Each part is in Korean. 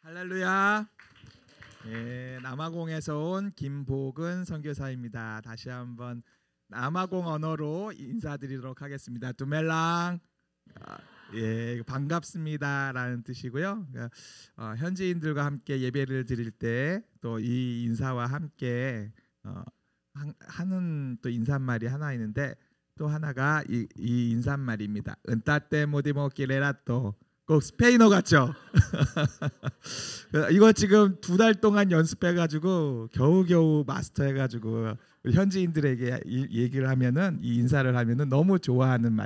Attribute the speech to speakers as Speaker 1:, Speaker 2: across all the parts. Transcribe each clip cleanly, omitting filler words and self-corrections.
Speaker 1: 할렐루야. 예, 남아공에서 온 김복은 선교사입니다. 다시 한번 남아공 언어로 인사드리도록 하겠습니다. 두멜랑. 예, 반갑습니다라는 뜻이고요. 현지인들과 함께 예배를 드릴 때 또 이 인사와 함께 하는 또 인사말이 하나 있는데 또 하나가 이 인사말입니다. 은따떼 모디모끼레라또. 꼭 스페인어 같죠? 이거 지금 2달 동안 연습해가지고 겨우겨우 마스터해가지고 현지인들에게 얘기를 하면은 이 인사를 하면은 너무 좋아하는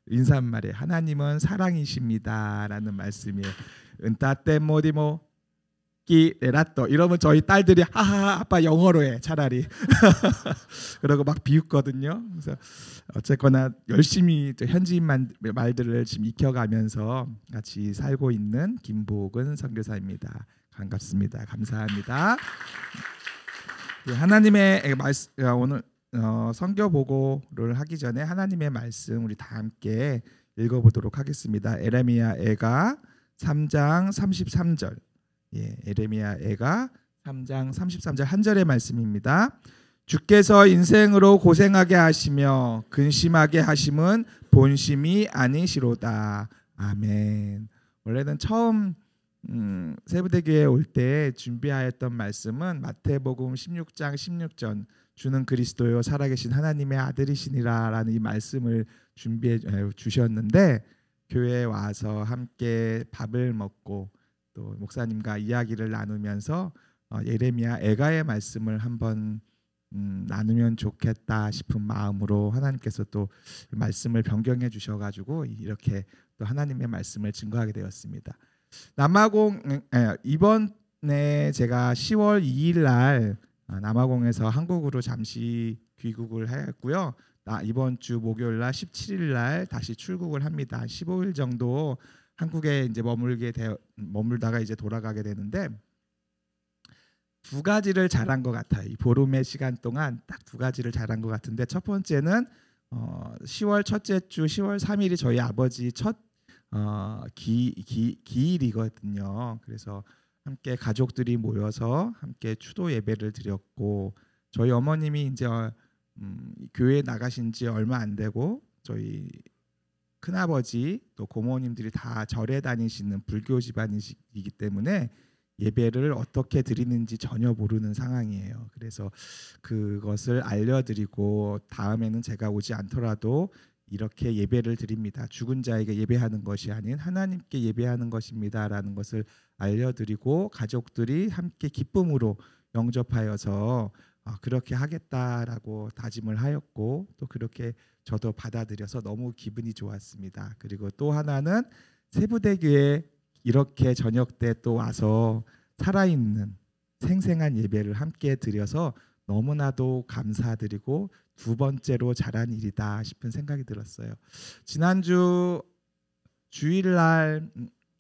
Speaker 1: 인사말이에요. 하나님은 사랑이십니다라는 말씀이에요. 은따떼 모디모 끼레라또 이러면 저희 딸들이 하하 아빠 영어로 해 차라리 그러고 막 비웃거든요. 그래서 어쨌거나 열심히 현지인 말들을 지금 익혀가면서 같이 살고 있는 김복은 선교사입니다. 반갑습니다. 감사합니다. 하나님의 말씀 오늘 선교 보고를 하기 전에 하나님의 말씀 우리 다 함께 읽어보도록 하겠습니다. 에레미야 애가 3장 33절. 예, 에레미야 애가 3장 33절 한 절의 말씀입니다. 주께서 인생으로 고생하게 하시며 근심하게 하심은 본심이 아니시로다. 아멘. 원래는 처음 세부대교회에 올 때 준비하였던 말씀은 마태복음 16장 16절 주는 그리스도요 살아계신 하나님의 아들이시니라라는 이 말씀을 준비해 주셨는데 교회에 와서 함께 밥을 먹고 또 목사님과 이야기를 나누면서 예레미야 애가의 말씀을 한번 나누면 좋겠다 싶은 마음으로 하나님께서 또 말씀을 변경해 주셔가지고 이렇게 또 하나님의 말씀을 증거하게 되었습니다. 남아공 이번에 제가 10월 2일 날 남아공에서 한국으로 잠시 귀국을 했고요. 이번 주 목요일 날 17일 날 다시 출국을 합니다. 15일 정도 한국에 이제 머물다가 이제 돌아가게 되는데 두 가지를 잘한 것 같아요. 이 보름의 시간 동안 딱 두 가지를 잘한 것 같은데 첫 번째는 10월 첫째 주 10월 3일이 저희 아버지 첫 기일이거든요. 그래서 함께 가족들이 모여서 함께 추도 예배를 드렸고 저희 어머님이 이제 교회 나가신 지 얼마 안 되고 저희 큰아버지 또 고모님들이 다 절에 다니시는 불교 집안이기 때문에 예배를 어떻게 드리는지 전혀 모르는 상황이에요. 그래서 그것을 알려드리고 다음에는 제가 오지 않더라도 이렇게 예배를 드립니다. 죽은 자에게 예배하는 것이 아닌 하나님께 예배하는 것입니다라는 것을 알려드리고 가족들이 함께 기쁨으로 영접하여서 그렇게 하겠다라고 다짐을 하였고 또 그렇게 저도 받아들여서 너무 기분이 좋았습니다. 그리고 또 하나는 세부대교에 이렇게 저녁 때 또 와서 살아있는 생생한 예배를 함께 드려서 너무나도 감사드리고 두 번째로 잘한 일이다 싶은 생각이 들었어요. 지난주 주일날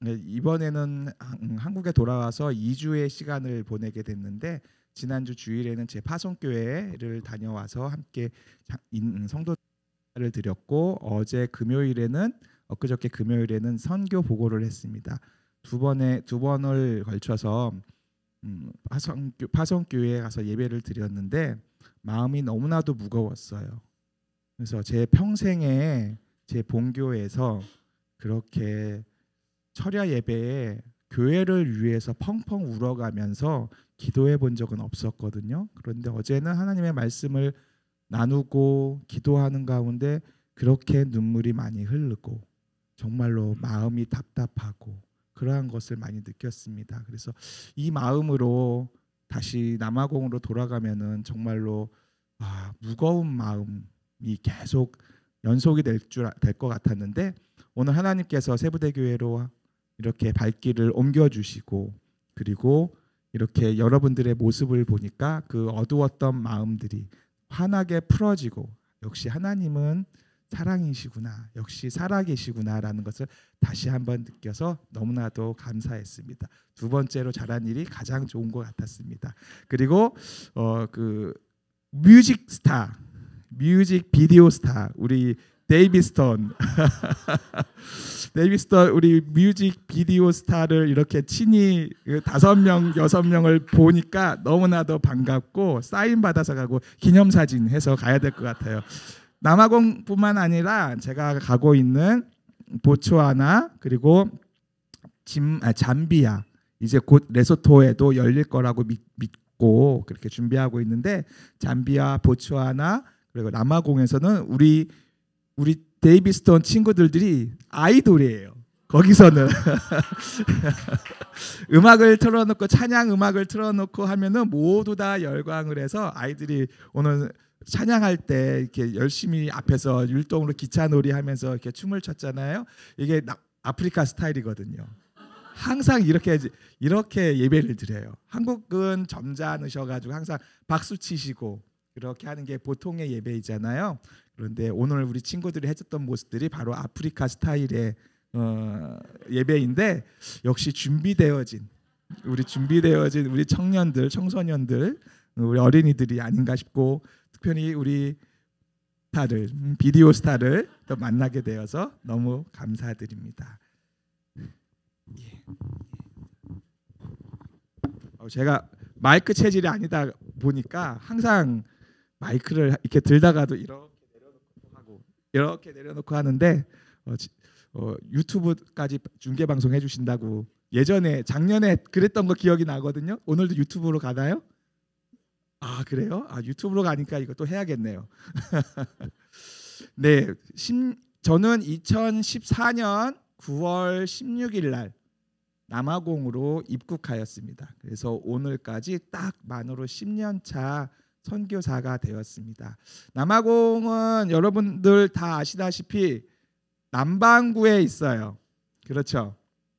Speaker 1: 이번에는 한국에 돌아와서 2주의 시간을 보내게 됐는데 지난주 주일에는 제 파송교회를 다녀와서 함께 성도를 드렸고 엊그저께 금요일에는 선교 보고를 했습니다. 두 번을 걸쳐서 파송교회에 가서 예배를 드렸는데 마음이 너무나도 무거웠어요. 그래서 제 평생에 제 본교에서 그렇게 철야 예배에 교회를 위해서 펑펑 울어가면서 기도해 본 적은 없었거든요. 그런데 어제는 하나님의 말씀을 나누고 기도하는 가운데 그렇게 눈물이 많이 흐르고 정말로 마음이 답답하고 그러한 것을 많이 느꼈습니다. 그래서 이 마음으로 다시 남아공으로 돌아가면은 정말로 무거운 마음이 계속 연속이 될 것 같았는데 오늘 하나님께서 세부대교회로 이렇게 발길을 옮겨주시고 그리고 이렇게 여러분들의 모습을 보니까 그 어두웠던 마음들이 환하게 풀어지고 역시 하나님은 사랑이시구나 역시 살아계시구나라는 것을 다시 한번 느껴서 너무나도 감사했습니다. 두 번째로 잘한 일이 가장 좋은 것 같았습니다. 그리고 뮤직 비디오 스타 우리 데이비 스톤. 데이비 스톤 우리 뮤직 비디오 스타를 이렇게 친히 5명 6명을 보니까 너무나도 반갑고 사인 받아서 가고 기념사진 해서 가야 될 것 같아요. 남아공뿐만 아니라 제가 가고 있는 보츠와나 그리고 잠비아 이제 곧 레소토에도 열릴 거라고 믿고 그렇게 준비하고 있는데 잠비아, 보츠와나 그리고 남아공에서는 우리 데이비 스톤 친구들이 아이돌이에요. 거기서는 음악을 틀어놓고 찬양 음악을 틀어놓고 하면은 모두 다 열광을 해서 아이들이 오늘 찬양할 때 이렇게 열심히 앞에서 율동으로 기차놀이 하면서 이렇게 춤을 췄잖아요. 이게 아프리카 스타일이거든요. 항상 이렇게 예배를 드려요. 한국은 점잖으셔가지고 항상 박수 치시고 그렇게 하는 게 보통의 예배이잖아요. 그런데 오늘 우리 친구들이 해줬던 모습들이 바로 아프리카 스타일의 예배인데 역시 준비되어진 우리 청년들, 청소년들, 우리 어린이들이 아닌가 싶고 특별히 우리 스타를 비디오 스타를 또 만나게 되어서 너무 감사드립니다. 제가 마이크 체질이 아니다 보니까 항상 마이크를 이렇게 들다가도 이렇게 내려놓고 하는데 유튜브까지 중계 방송 해주신다고 작년에 그랬던 거 기억이 나거든요. 오늘도 유튜브로 가나요? 아 그래요? 아 유튜브로 가니까 이것도 해야겠네요. 네, 저는 2014년 9월 16일 날 남아공으로 입국하였습니다. 그래서 오늘까지 딱 만으로 10년 차 선교사가 되었습니다. 남아공은 여러분들 다 아시다시피 남반구에 있어요. 그렇죠?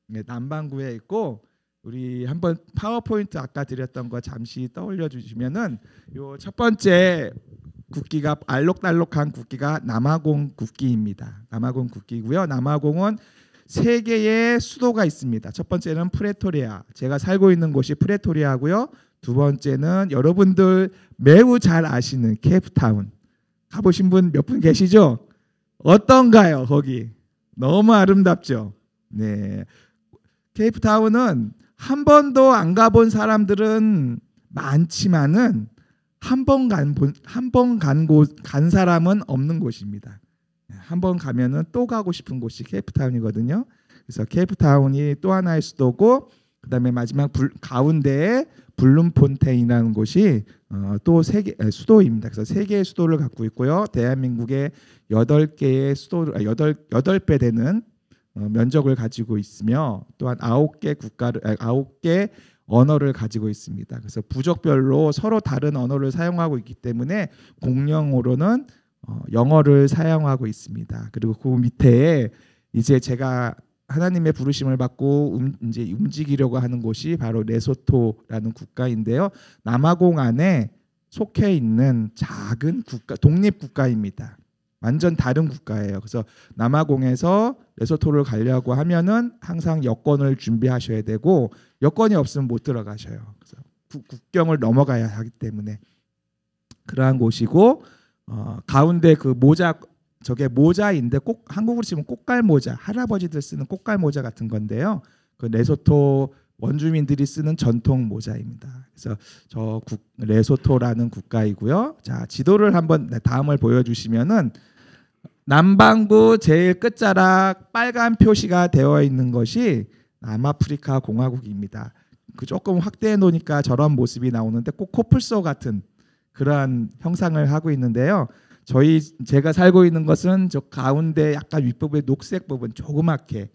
Speaker 1: 네, 남반구에 있고 우리 한번 파워포인트 아까 드렸던 거 잠시 떠올려 주시면은 요 첫 번째 국기가 알록달록한 국기가 남아공 국기입니다. 남아공 국기고요. 남아공은 3개의 수도가 있습니다. 첫 번째는 프레토리아. 제가 살고 있는 곳이 프레토리아고요. 두 번째는 여러분들 매우 잘 아시는 케이프타운. 가보신 분 몇 분 계시죠? 어떤가요? 거기 너무 아름답죠. 네, 케이프타운은 한 번도 안 가본 사람들은 많지만은 한 번 간 사람은 없는 곳입니다. 한 번 가면은 또 가고 싶은 곳이 케이프타운이거든요. 그래서 케이프타운이 또 하나의 수도고 그다음에 마지막 가운데에 블룸폰테인이라는 곳이 또 수도입니다. 그래서 3개의 수도를 갖고 있고요. 대한민국의 8개의 수도 8배 되는 면적을 가지고 있으며 또한 9개 언어를 가지고 있습니다. 그래서 부족별로 서로 다른 언어를 사용하고 있기 때문에 공용어로는 영어를 사용하고 있습니다. 그리고 그 밑에 이제 제가 하나님의 부르심을 받고 이제 움직이려고 하는 곳이 바로 레소토라는 국가인데요. 남아공 안에 속해 있는 작은 국가, 독립 국가입니다. 완전 다른 국가예요. 그래서 남아공에서 레소토를 가려고 하면은 항상 여권을 준비하셔야 되고 여권이 없으면 못 들어가셔요. 그래서 국경을 넘어가야 하기 때문에 그러한 곳이고 가운데 그 저게 모자인데 꼭 한국으로 치면 꽃갈 모자, 할아버지들 쓰는 꽃갈 모자 같은 건데요. 그 레소토 원주민들이 쓰는 전통 모자입니다. 그래서 레소토라는 국가이고요. 자, 지도를 한번 다음을 보여주시면은 남반구 제일 끝자락 빨간 표시가 되어 있는 것이 남아프리카 공화국입니다. 그 조금 확대해 놓으니까 저런 모습이 나오는데 꼭 코뿔소 같은 그러한 형상을 하고 있는데요. 제가 살고 있는 것은 저 가운데 약간 윗부분의 녹색 부분 조그맣게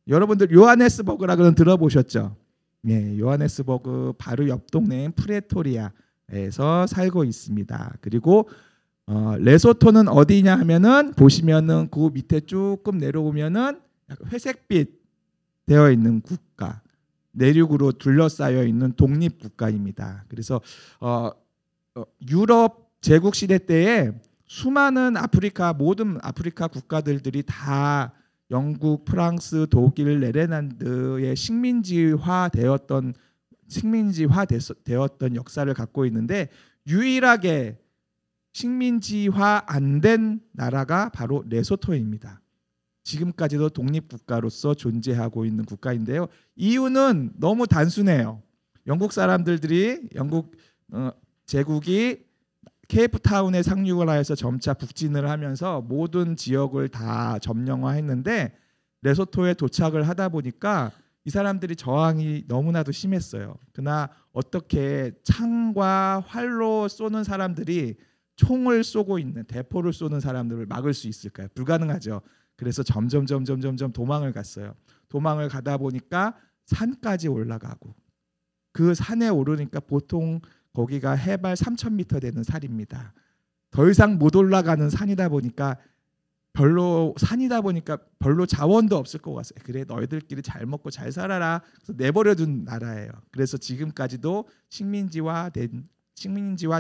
Speaker 1: 여러분들 요하네스버그라고는 들어보셨죠? 네, 요하네스버그 바로 옆 동네인 프레토리아에서 살고 있습니다. 그리고 레소토는 어디냐 하면은 보시면은 그 밑에 조금 내려오면은 회색빛 되어 있는 국가, 내륙으로 둘러싸여 있는 독립 국가입니다. 그래서 유럽 제국 시대 때에 수많은 모든 아프리카 국가들이 다 영국, 프랑스, 독일, 네덜란드의 식민지화되었던 역사를 갖고 있는데 유일하게 식민지화 안 된 나라가 바로 레소토입니다. 지금까지도 독립국가로서 존재하고 있는 국가인데요. 이유는 너무 단순해요. 영국 사람들이 영국 제국이 케이프타운에 상륙을 하여서 점차 북진을 하면서 모든 지역을 다 점령화했는데 레소토에 도착을 하다 보니까 이 사람들이 저항이 너무나도 심했어요. 그러나 어떻게 창과 활로 쏘는 사람들이 총을 쏘고 있는 대포를 쏘는 사람들을 막을 수 있을까요? 불가능하죠. 그래서 점점 도망을 갔어요. 도망을 가다 보니까 산까지 올라가고 그 산에 오르니까 보통 거기가 해발 3,000m 되는 산입니다. 더 이상 못 올라가는 산이다 보니까 별로 자원도 없을 것 같아요. 그래 너희들끼리 잘 먹고 잘 살아라. 그래서 내버려둔 나라예요. 그래서 지금까지도 식민지화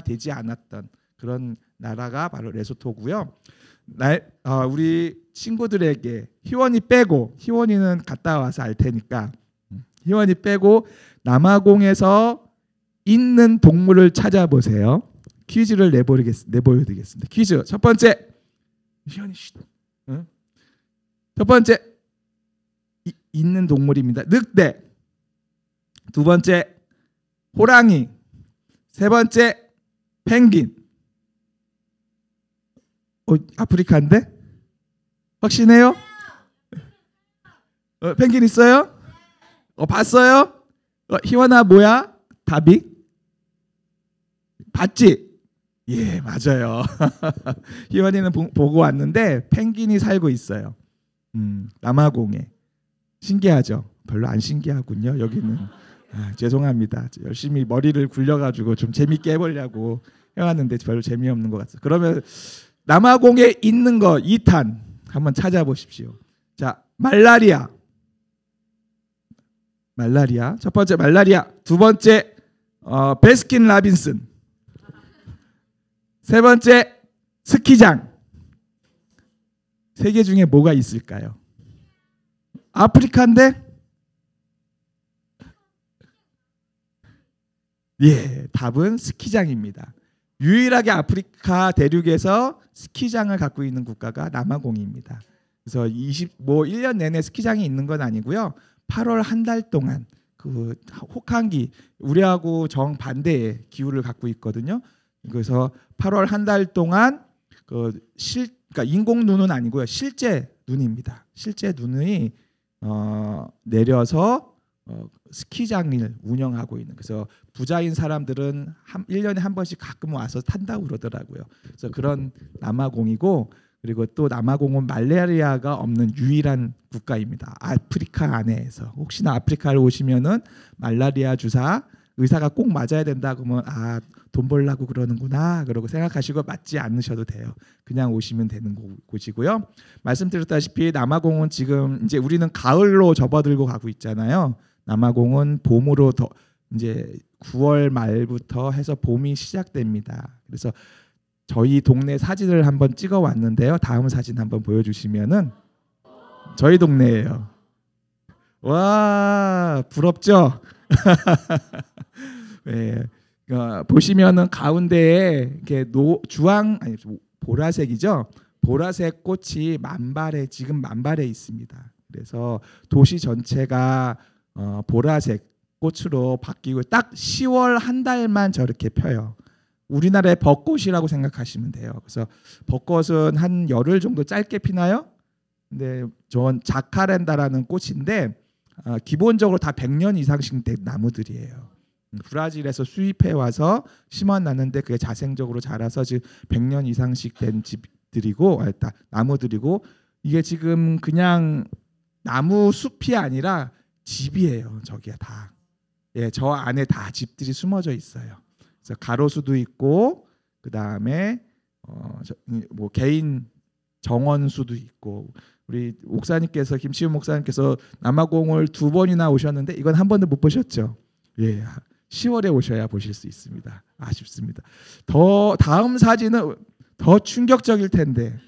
Speaker 1: 되지 않았던 그런 나라가 바로 레소토고요. 우리 친구들에게 희원이는 갔다 와서 알 테니까 희원이 빼고 남아공에서 있는 동물을 찾아보세요. 퀴즈를 내보여드리겠습니다. 퀴즈 첫 번째. 희원이 첫 번째 있는 동물입니다. 늑대. 두 번째 호랑이. 세 번째 펭귄. 아프리카인데? 확신해요? 펭귄 있어요? 봤어요? 희원아 뭐야? 답이? 봤지? 예, 맞아요. 희원이는 보고 왔는데 펭귄이 살고 있어요. 남아공에. 신기하죠? 별로 안 신기하군요. 여기는. 죄송합니다. 열심히 머리를 굴려가지고 좀 재밌게 해보려고 해왔는데 별로 재미없는 것 같아요. 그러면 남아공에 있는 거 2탄 한번 찾아보십시오. 자, 말라리아. 첫 번째 말라리아. 두 번째 베스킨 라빈슨. 세 번째 스키장. 세 개 중에 뭐가 있을까요? 아프리카인데? 예, 답은 스키장입니다. 유일하게 아프리카 대륙에서 스키장을 갖고 있는 국가가 남아공입니다. 그래서 1년 내내 스키장이 있는 건 아니고요. 8월 한 달 동안 그 혹한기 우리하고 정반대의 기후를 갖고 있거든요. 그래서 8월 한 달 동안 그러니까 인공 눈은 아니고요. 실제 눈입니다. 실제 눈이 내려서 스키장을 운영하고 있는. 그래서 부자인 사람들은 1년에 한 번씩 가끔 와서 탄다고 그러더라고요. 그래서 그런 남아공이고, 그리고 또 남아공은 말라리아가 없는 유일한 국가입니다. 아프리카 안에서. 혹시나 아프리카를 오시면은 말라리아 주사 의사가 꼭 맞아야 된다 그러면 돈 벌려고 그러는구나 그러고 생각하시고 맞지 않으셔도 돼요. 그냥 오시면 되는 곳이고요. 말씀드렸다시피 남아공은 지금 이제 우리는 가을로 접어들고 가고 있잖아요. 남아공은 봄으로 더 이제 9월 말부터 해서 봄이 시작됩니다. 그래서 저희 동네 사진을 한번 찍어 왔는데요. 다음 사진 한번 보여주시면은 저희 동네예요. 와, 부럽죠? 네, 보시면은 가운데에 이렇게 보라색이죠. 보라색 꽃이 지금 만발해 있습니다. 그래서 도시 전체가 보라색 꽃으로 바뀌고 딱 10월 한 달만 저렇게 펴요. 우리나라의 벚꽃이라고 생각하시면 돼요. 그래서 벚꽃은 한 열흘 정도 짧게 피나요. 근데 전 자카렌다라는 꽃인데 기본적으로 다 100년 이상씩 된 나무들이에요. 브라질에서 수입해 와서 심어놨는데 그게 자생적으로 자라서 지금 100년 이상씩 된 집들이고 나무들이고, 이게 지금 그냥 나무 숲이 아니라 집이에요. 저기에 다. 예, 저 안에 다 집들이 숨어져 있어요. 그래서 가로수도 있고, 그 다음에 뭐 개인 정원수도 있고. 우리 목사님께서 김치훈 목사님께서 남아공을 2번이나 오셨는데 이건 한 번도 못 보셨죠? 예, 10월에 오셔야 보실 수 있습니다. 아쉽습니다. 다음 사진은 더 충격적일 텐데.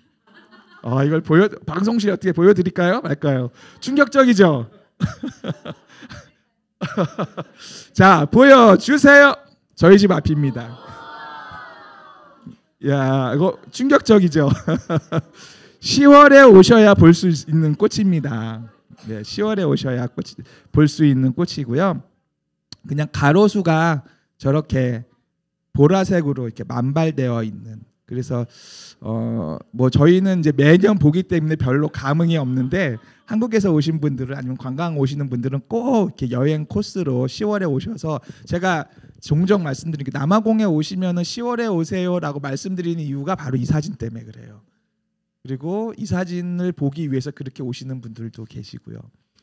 Speaker 1: 이걸 방송실에 어떻게 보여드릴까요? 말까요? 충격적이죠? 자, 보여주세요. 저희 집 앞입니다. 야, 이거 충격적이죠. 10월에 오셔야 볼 수 있는 꽃입니다. 네, 10월에 오셔야 볼 수 있는 꽃이고요. 그냥 가로수가 저렇게 보라색으로 이렇게 만발되어 있는. 그래서 뭐 저희는 이제 매년 보기 때문에 별로 감흥이 없는데 한국에서 오신 분들은 아니면 관광 오시는 분들은 꼭 이렇게 여행 코스로 10월에 오셔서 제가 종종 말씀드린 게 남아공에 오시면은 10월에 오세요라고 말씀드리는 이유가 바로 이 사진 때문에 그래요. 그리고 이 사진을 보기 위해서 그렇게 오시는 분들도 계시고요.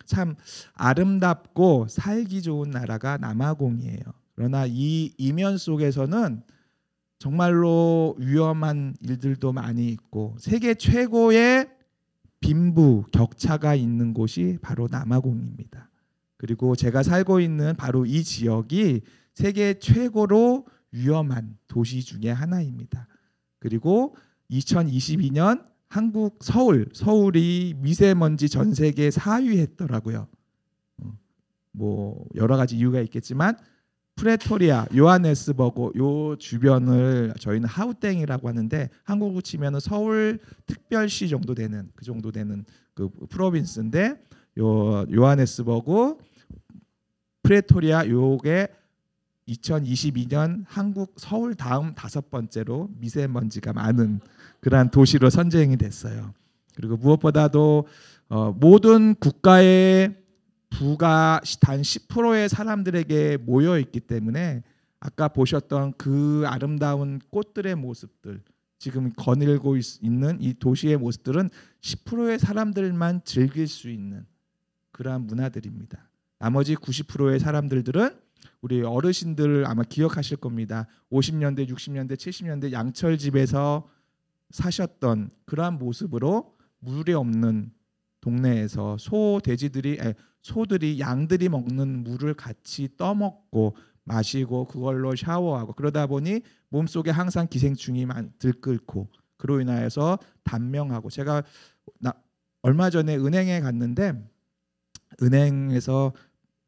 Speaker 1: 참 아름답고 살기 좋은 나라가 남아공이에요. 그러나 이 이면 속에서는 정말로 위험한 일들도 많이 있고 세계 최고의 빈부 격차가 있는 곳이 바로 남아공입니다. 그리고 제가 살고 있는 바로 이 지역이 세계 최고로 위험한 도시 중에 하나입니다. 그리고 2022년 한국 서울이 미세먼지 전 세계 4위 했더라고요. 뭐 여러 가지 이유가 있겠지만 프레토리아, 요하네스버그 요 주변을 저희는 하우땡이라고 하는데 한국으로 치면은 서울 특별시 정도 되는 그 프로빈스인데 요하네스버그, 프레토리아 요게 2022년 한국 서울 다음 5번째로 미세먼지가 많은 그러한 도시로 선정이 됐어요. 그리고 무엇보다도 모든 국가의 부가 단 10%의 사람들에게 모여 있기 때문에 아까 보셨던 그 아름다운 꽃들의 모습들, 지금 거닐고 있는 이 도시의 모습들은 10%의 사람들만 즐길 수 있는 그러한 문화들입니다. 나머지 90%의 사람들은 우리 어르신들 아마 기억하실 겁니다. 50년대, 60년대, 70년대 양철집에서 사셨던 그러한 모습으로 물이 없는 동네에서 소들이 양들이 먹는 물을 같이 떠먹고 마시고 그걸로 샤워하고 그러다 보니 몸속에 항상 기생충이 들끓고 그로 인하여서 단명하고 제가 얼마 전에 은행에 갔는데 은행에서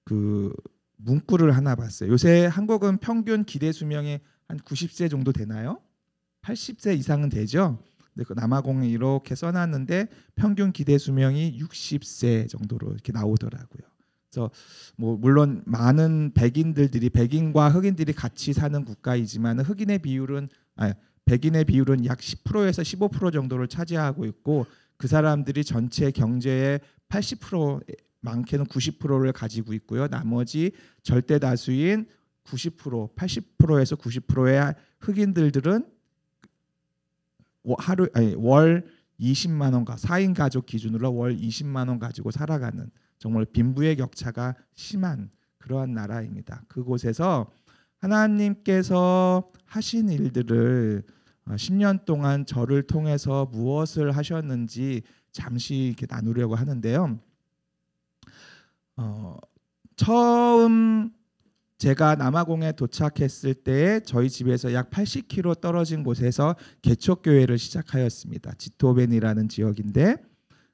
Speaker 1: 그 문구를 하나 봤어요. 요새 한국은 평균 기대 수명이 한 90세 정도 되나요? 80세 이상은 되죠. 근데 그 남아공이 이렇게 써놨는데 평균 기대 수명이 60세 정도로 이렇게 나오더라고요. 그래서 뭐 물론 많은 백인과 흑인들이 같이 사는 국가이지만 백인의 비율은 약 10%에서 15% 정도를 차지하고 있고 그 사람들이 전체 경제의 80% 많게는 90%를 가지고 있고요. 나머지 절대 다수인 90%, 80%에서 90%의 흑인들은 월 20만 원가 4인 가족 기준으로 월 20만 원 가지고 살아가는 정말 빈부의 격차가 심한 그러한 나라입니다. 그곳에서 하나님께서 하신 일들을 10년 동안 저를 통해서 무엇을 하셨는지 잠시 이렇게 나누려고 하는데요. 처음 제가 남아공에 도착했을 때 저희 집에서 약 80km 떨어진 곳에서 개척교회를 시작하였습니다. 지토벤이라는 지역인데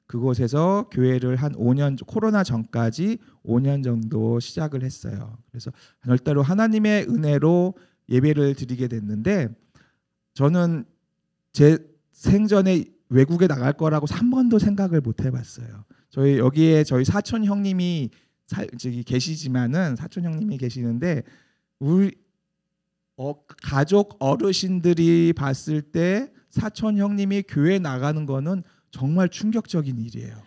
Speaker 1: 그곳에서 교회를 한 5년 코로나 전까지 5년 정도 시작을 했어요. 그래서 절대로 하나님의 은혜로 예배를 드리게 됐는데 저는 제 생전에 외국에 나갈 거라고 3번도 생각을 못 해봤어요. 저희 사촌 형님이 계시지만은 사촌 형님이 계시는데 우리 가족 어르신들이 봤을 때 사촌 형님이 교회 나가는 거는 정말 충격적인 일이에요.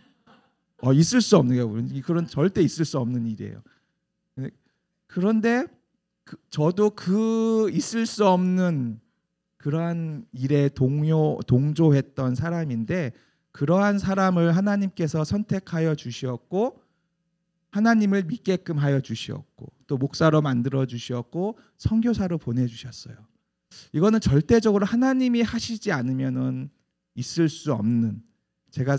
Speaker 1: 있을 수 없는 게 그런 절대 있을 수 없는 일이에요. 그런데 저도 그 있을 수 없는 그러한 일에 동조했던 사람인데 그러한 사람을 하나님께서 선택하여 주셨고 하나님을 믿게끔 하여 주셨고 또 목사로 만들어 주셨고 선교사로 보내 주셨어요. 이거는 절대적으로 하나님이 하시지 않으면은 있을 수 없는 제가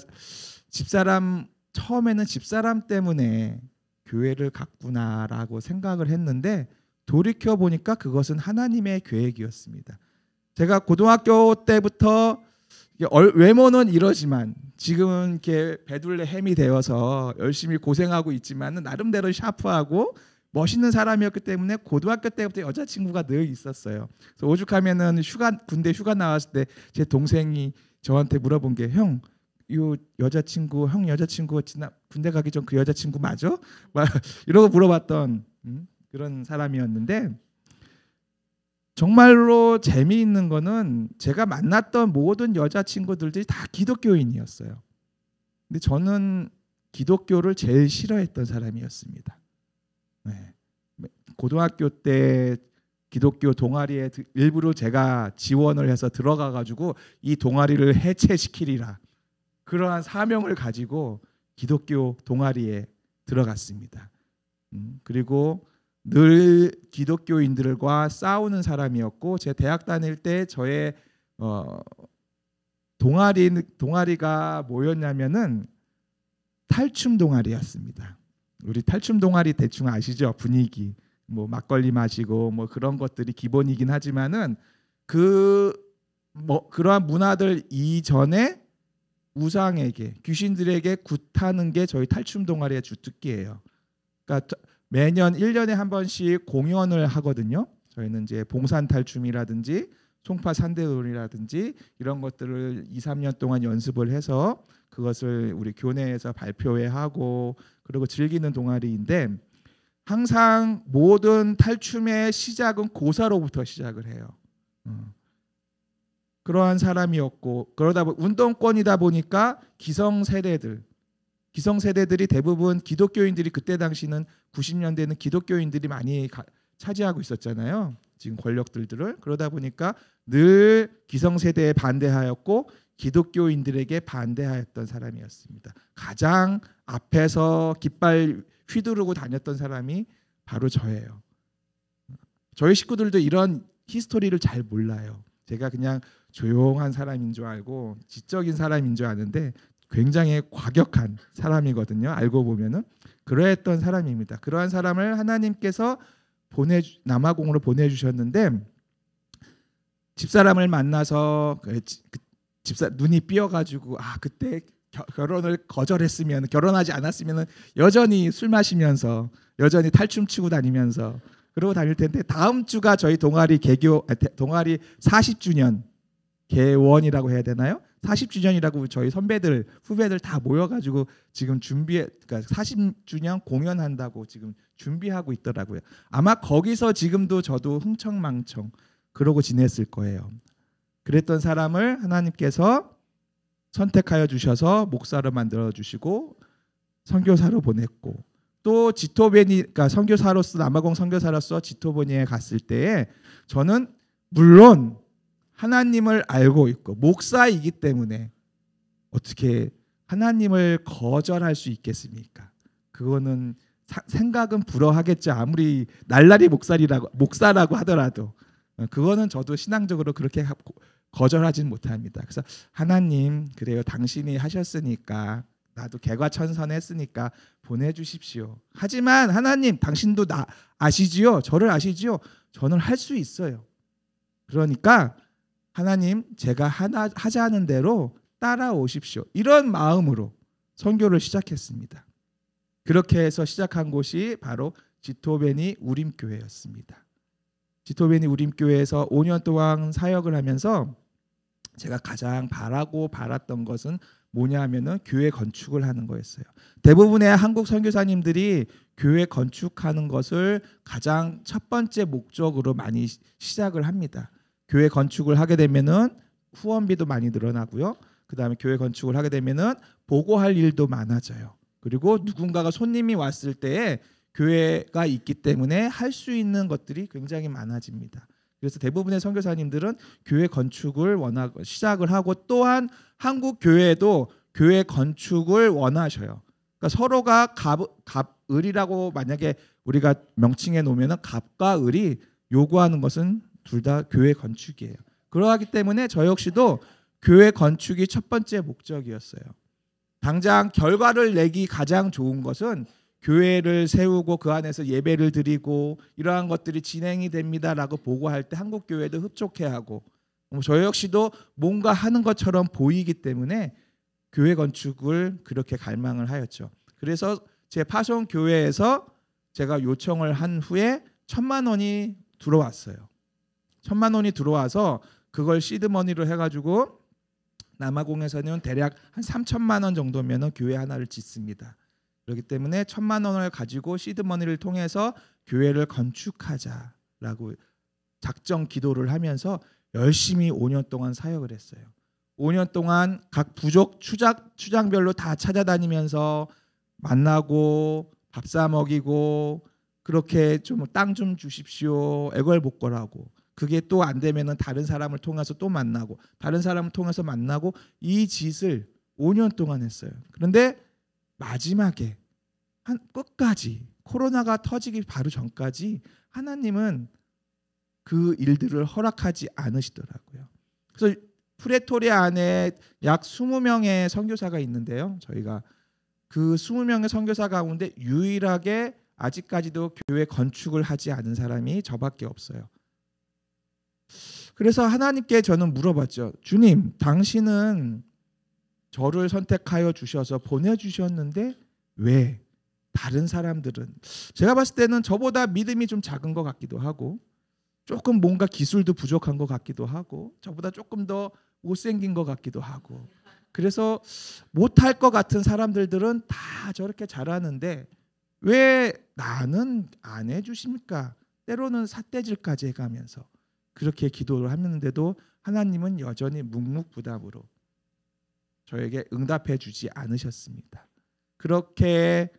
Speaker 1: 처음에는 집사람 때문에 교회를 갔구나라고 생각을 했는데 돌이켜 보니까 그것은 하나님의 계획이었습니다. 제가 고등학교 때부터 외모는 이러지만 지금은 이렇게 베둘레헴이 되어서 열심히 고생하고 있지만은 나름대로 샤프하고 멋있는 사람이었기 때문에 고등학교 때부터 여자친구가 늘 있었어요. 그래서 오죽하면은 군대 휴가 나왔을 때 제 동생이 저한테 물어본 게, 형, 요 여자친구, 형 여자친구 군대 가기 전 그 여자친구 맞아? 막 이러고 물어봤던 그런 사람이었는데, 정말로 재미있는 거는 제가 만났던 모든 여자친구들이 다 기독교인이었어요. 근데 저는 기독교를 제일 싫어했던 사람이었습니다. 네. 고등학교 때 기독교 동아리에 일부러 제가 지원을 해서 들어가 가지고 이 동아리를 해체시키리라, 그러한 사명을 가지고 기독교 동아리에 들어갔습니다. 그리고 늘 기독교인들과 싸우는 사람이었고, 제 대학 다닐 때 저의 동아리가 뭐였냐면은 탈춤 동아리였습니다. 우리 탈춤 동아리 대충 아시죠? 분위기 뭐 막걸리 마시고 뭐 그런 것들이 기본이긴 하지만은 그러한 문화들 이전에 우상에게, 귀신들에게 굿하는 게 저희 탈춤 동아리의 주특기예요. 그러니까 매년 1년에 한 번씩 공연을 하거든요. 저희는 이제 봉산 탈춤이라든지 송파 산대놀이라든지 이런 것들을 2, 3년 동안 연습을 해서 그것을 우리 교내에서 발표회 하고 그리고 즐기는 동아리인데, 항상 모든 탈춤의 시작은 고사로부터 시작을 해요. 그러한 사람이었고, 그러다 보니 운동권이다 보니까 기성세대들이 대부분 기독교인들이, 그때 당시는 90년대는 기독교인들이 많이 차지하고 있었잖아요. 지금 권력들을. 그러다 보니까 늘 기성세대에 반대하였고 기독교인들에게 반대하였던 사람이었습니다. 가장 앞에서 깃발 휘두르고 다녔던 사람이 바로 저예요. 저희 식구들도 이런 히스토리를 잘 몰라요. 제가 그냥 조용한 사람인 줄 알고 지적인 사람인 줄 아는데 굉장히 과격한 사람이거든요. 알고 보면은 그러했던 사람입니다. 그러한 사람을 하나님께서 남아공으로 보내주셨는데, 집사람을 만나서 눈이 삐어가지고 그때 결혼을 거절했으면, 결혼하지 않았으면 여전히 술 마시면서 여전히 탈춤 추고 다니면서 그러고 다닐 텐데, 다음 주가 저희 동아리 40주년 개원이라고 해야 되나요? 40주년이라고 저희 선배들 후배들 다 모여가지고 지금 그러니까 40주년 공연한다고 지금 준비하고 있더라고요. 아마 거기서 지금도 저도 흥청망청 그러고 지냈을 거예요. 그랬던 사람을 하나님께서 선택하여 주셔서 목사로 만들어 주시고 선교사로 보냈고, 또 그러니까 선교사로서, 남아공 선교사로서 지토베니에 갔을 때에 저는 물론 하나님을 알고 있고 목사이기 때문에 어떻게 하나님을 거절할 수 있겠습니까? 그거는 생각은 불허하겠죠. 아무리 날라리 목사라고 하더라도 그거는 저도 신앙적으로 그렇게 거절하진 못합니다. 그래서 하나님, 그래요, 당신이 하셨으니까 나도 개과천선했으니까 보내주십시오. 하지만 하나님, 당신도 나 아시지요? 저를 아시지요? 저는 할 수 있어요. 그러니까 하나님, 제가 하자는 대로 따라오십시오. 이런 마음으로 선교를 시작했습니다. 그렇게 해서 시작한 곳이 바로 지토베니 우림교회였습니다. 지토베니 우림교회에서 5년 동안 사역을 하면서 제가 가장 바랐던 것은 뭐냐 하면은 교회 건축을 하는 거였어요. 대부분의 한국 선교사님들이 교회 건축하는 것을 가장 첫 번째 목적으로 많이 시작을 합니다. 교회 건축을 하게 되면은 후원비도 많이 늘어나고요. 그다음에 교회 건축을 하게 되면은 보고할 일도 많아져요. 그리고 누군가가 손님이 왔을 때에 교회가 있기 때문에 할 수 있는 것들이 굉장히 많아집니다. 그래서 대부분의 선교사님들은 교회 건축을 시작을 하고, 또한 한국 교회도 교회 건축을 원하셔요. 그러니까 서로가 을이라고 만약에 우리가 명칭해 놓으면 갑과 을이 요구하는 것은 둘 다 교회 건축이에요. 그러하기 때문에 저 역시도 교회 건축이 첫 번째 목적이었어요. 당장 결과를 내기 가장 좋은 것은 교회를 세우고 그 안에서 예배를 드리고 이러한 것들이 진행이 됩니다라고 보고할 때 한국 교회도 흡족해하고, 저 역시도 뭔가 하는 것처럼 보이기 때문에 교회 건축을 그렇게 갈망을 하였죠. 그래서 제 파송 교회에서 제가 요청을 한 후에 1,000만 원이 들어왔어요. 1,000만 원이 들어와서 그걸 시드머니로 해가지고 남아공에서는 대략 한 3,000만 원 정도면은 교회 하나를 짓습니다. 그렇기 때문에 1,000만 원을 가지고 시드머니를 통해서 교회를 건축하자라고 작정 기도를 하면서 열심히 5년 동안 사역을 했어요. 5년 동안 각 부족 추장별로 다 찾아다니면서 만나고 밥 사 먹이고 그렇게 좀 땅 좀 주십시오 애걸복걸하고 그게 또 안 되면은 다른 사람을 통해서 또 만나고 다른 사람을 통해서 만나고 이 짓을 5년 동안 했어요. 그런데 마지막에 한 끝까지 코로나가 터지기 바로 전까지 하나님은 그 일들을 허락하지 않으시더라고요. 그래서 프레토리아 안에 약 20명의 선교사가 있는데요. 저희가 그 20명의 선교사 가운데 유일하게 아직까지도 교회 건축을 하지 않은 사람이 저밖에 없어요. 그래서 하나님께 저는 물어봤죠. 주님, 당신은 저를 선택하여 주셔서 보내주셨는데 왜 다른 사람들은 제가 봤을 때는 저보다 믿음이 좀 작은 것 같기도 하고 조금 뭔가 기술도 부족한 것 같기도 하고 저보다 조금 더 못생긴 것 같기도 하고 그래서 못할 것 같은 사람들은 다 저렇게 잘하는데 왜 나는 안 해주십니까? 때로는 삿대질까지 해가면서 그렇게 기도를 했는데도 하나님은 여전히 묵묵부답으로 저에게 응답해 주지 않으셨습니다. 그렇게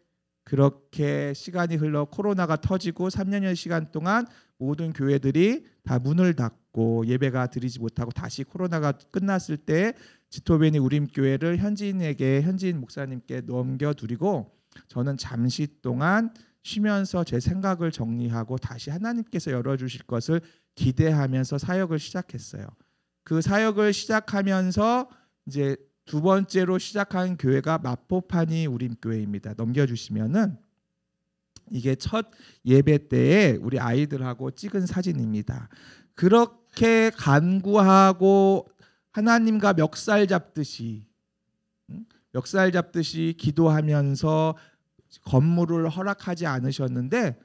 Speaker 1: 시간이 흘러 코로나가 터지고 3년여 시간 동안 모든 교회들이 다 문을 닫고 예배가 드리지 못하고 다시 코로나가 끝났을 때 지토베니 우림교회를 현지인 목사님께 넘겨드리고 저는 잠시 동안 쉬면서 제 생각을 정리하고 다시 하나님께서 열어주실 것을 기대하면서 사역을 시작했어요. 그 사역을 시작하면서 이제 두 번째로 시작한 교회가 마포파니 우림교회입니다. 넘겨주시면은 이게 첫 예배 때에 우리 아이들하고 찍은 사진입니다. 그렇게 간구하고 하나님과 멱살 잡듯이 기도하면서 건물을 허락하지 않으셨는데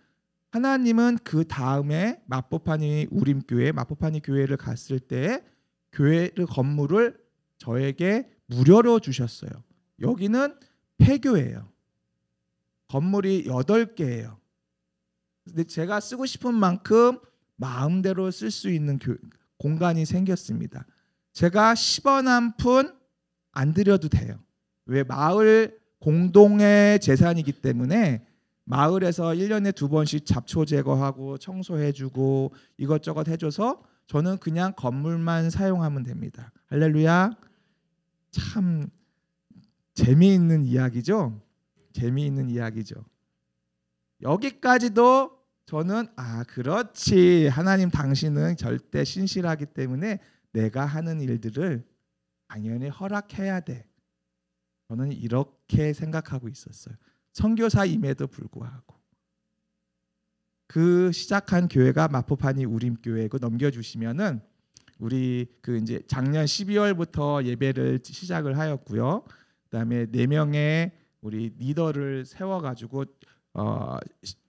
Speaker 1: 하나님은 그 다음에 마포파니 우림교회 마포파니 교회를 갔을 때 교회를 건물을 저에게 무료로 주셨어요. 여기는 폐교예요. 건물이 8개예요. 근데 제가 쓰고 싶은 만큼 마음대로 쓸 수 있는 공간이 생겼습니다. 제가 10원 한 푼 안 드려도 돼요. 왜 마을 공동의 재산이기 때문에 마을에서 1년에 2번씩 잡초 제거하고 청소해주고 이것저것 해줘서 저는 그냥 건물만 사용하면 됩니다. 할렐루야. 참 재미있는 이야기죠. 여기까지도 저는 그렇지 하나님 당신은 절대 신실하기 때문에 내가 하는 일들을 당연히 허락해야 돼. 저는 이렇게 생각하고 있었어요. 선교사임에도 불구하고 그 시작한 교회가 마포파니 우림교회고 넘겨주시면은 우리 그 이제 작년 12월부터 예배를 시작을 하였고요. 그다음에 4명의 우리 리더를 세워가지고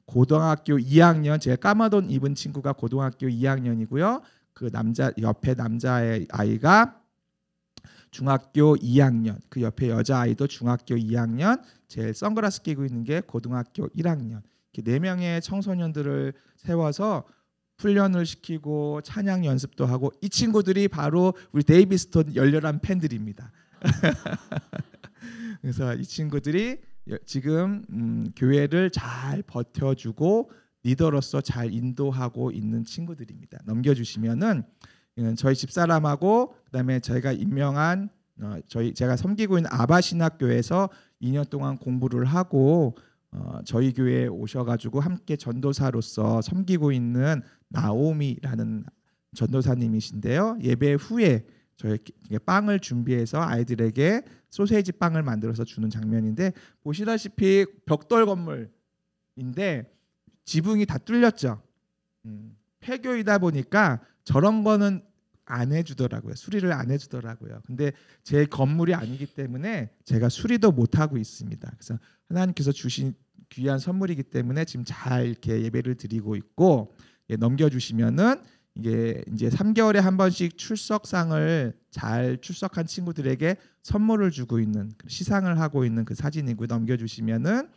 Speaker 1: 고등학교 2학년 제가 까마돈 입은 친구가 고등학교 2학년이고요. 그 남자 옆에 남자의 아이가 중학교 2학년, 그 옆에 여자 아이도 중학교 2학년, 제일 선글라스 끼고 있는 게 고등학교 1학년. 이렇게 4명의 청소년들을 세워서 훈련을 시키고 찬양 연습도 하고 이 친구들이 바로 우리 데이비스톤 열렬한 팬들입니다. 그래서 이 친구들이 지금 교회를 잘 버텨주고 리더로서 잘 인도하고 있는 친구들입니다. 넘겨주시면은 저희 집사람하고 그다음에 저희가 임명한 제가 섬기고 있는 아바신학교에서 2년 동안 공부를 하고 저희 교회에 오셔가지고 함께 전도사로서 섬기고 있는 나오미라는 전도사님이신데요. 예배 후에 저희 빵을 준비해서 아이들에게 소세지 빵을 만들어서 주는 장면인데 보시다시피 벽돌 건물인데 지붕이 다 뚫렸죠. 폐교이다 보니까 저런 거는 안 해주더라고요. 수리를 안 해주더라고요. 근데 제 건물이 아니기 때문에 제가 수리도 못 하고 있습니다. 그래서 하나님께서 주신 귀한 선물이기 때문에 지금 잘 이렇게 예배를 드리고 있고, 넘겨주시면은 이게 이제 3개월에 한 번씩 출석상을 잘 출석한 친구들에게 선물을 주고 있는, 시상을 하고 있는 그 사진이고, 넘겨주시면은,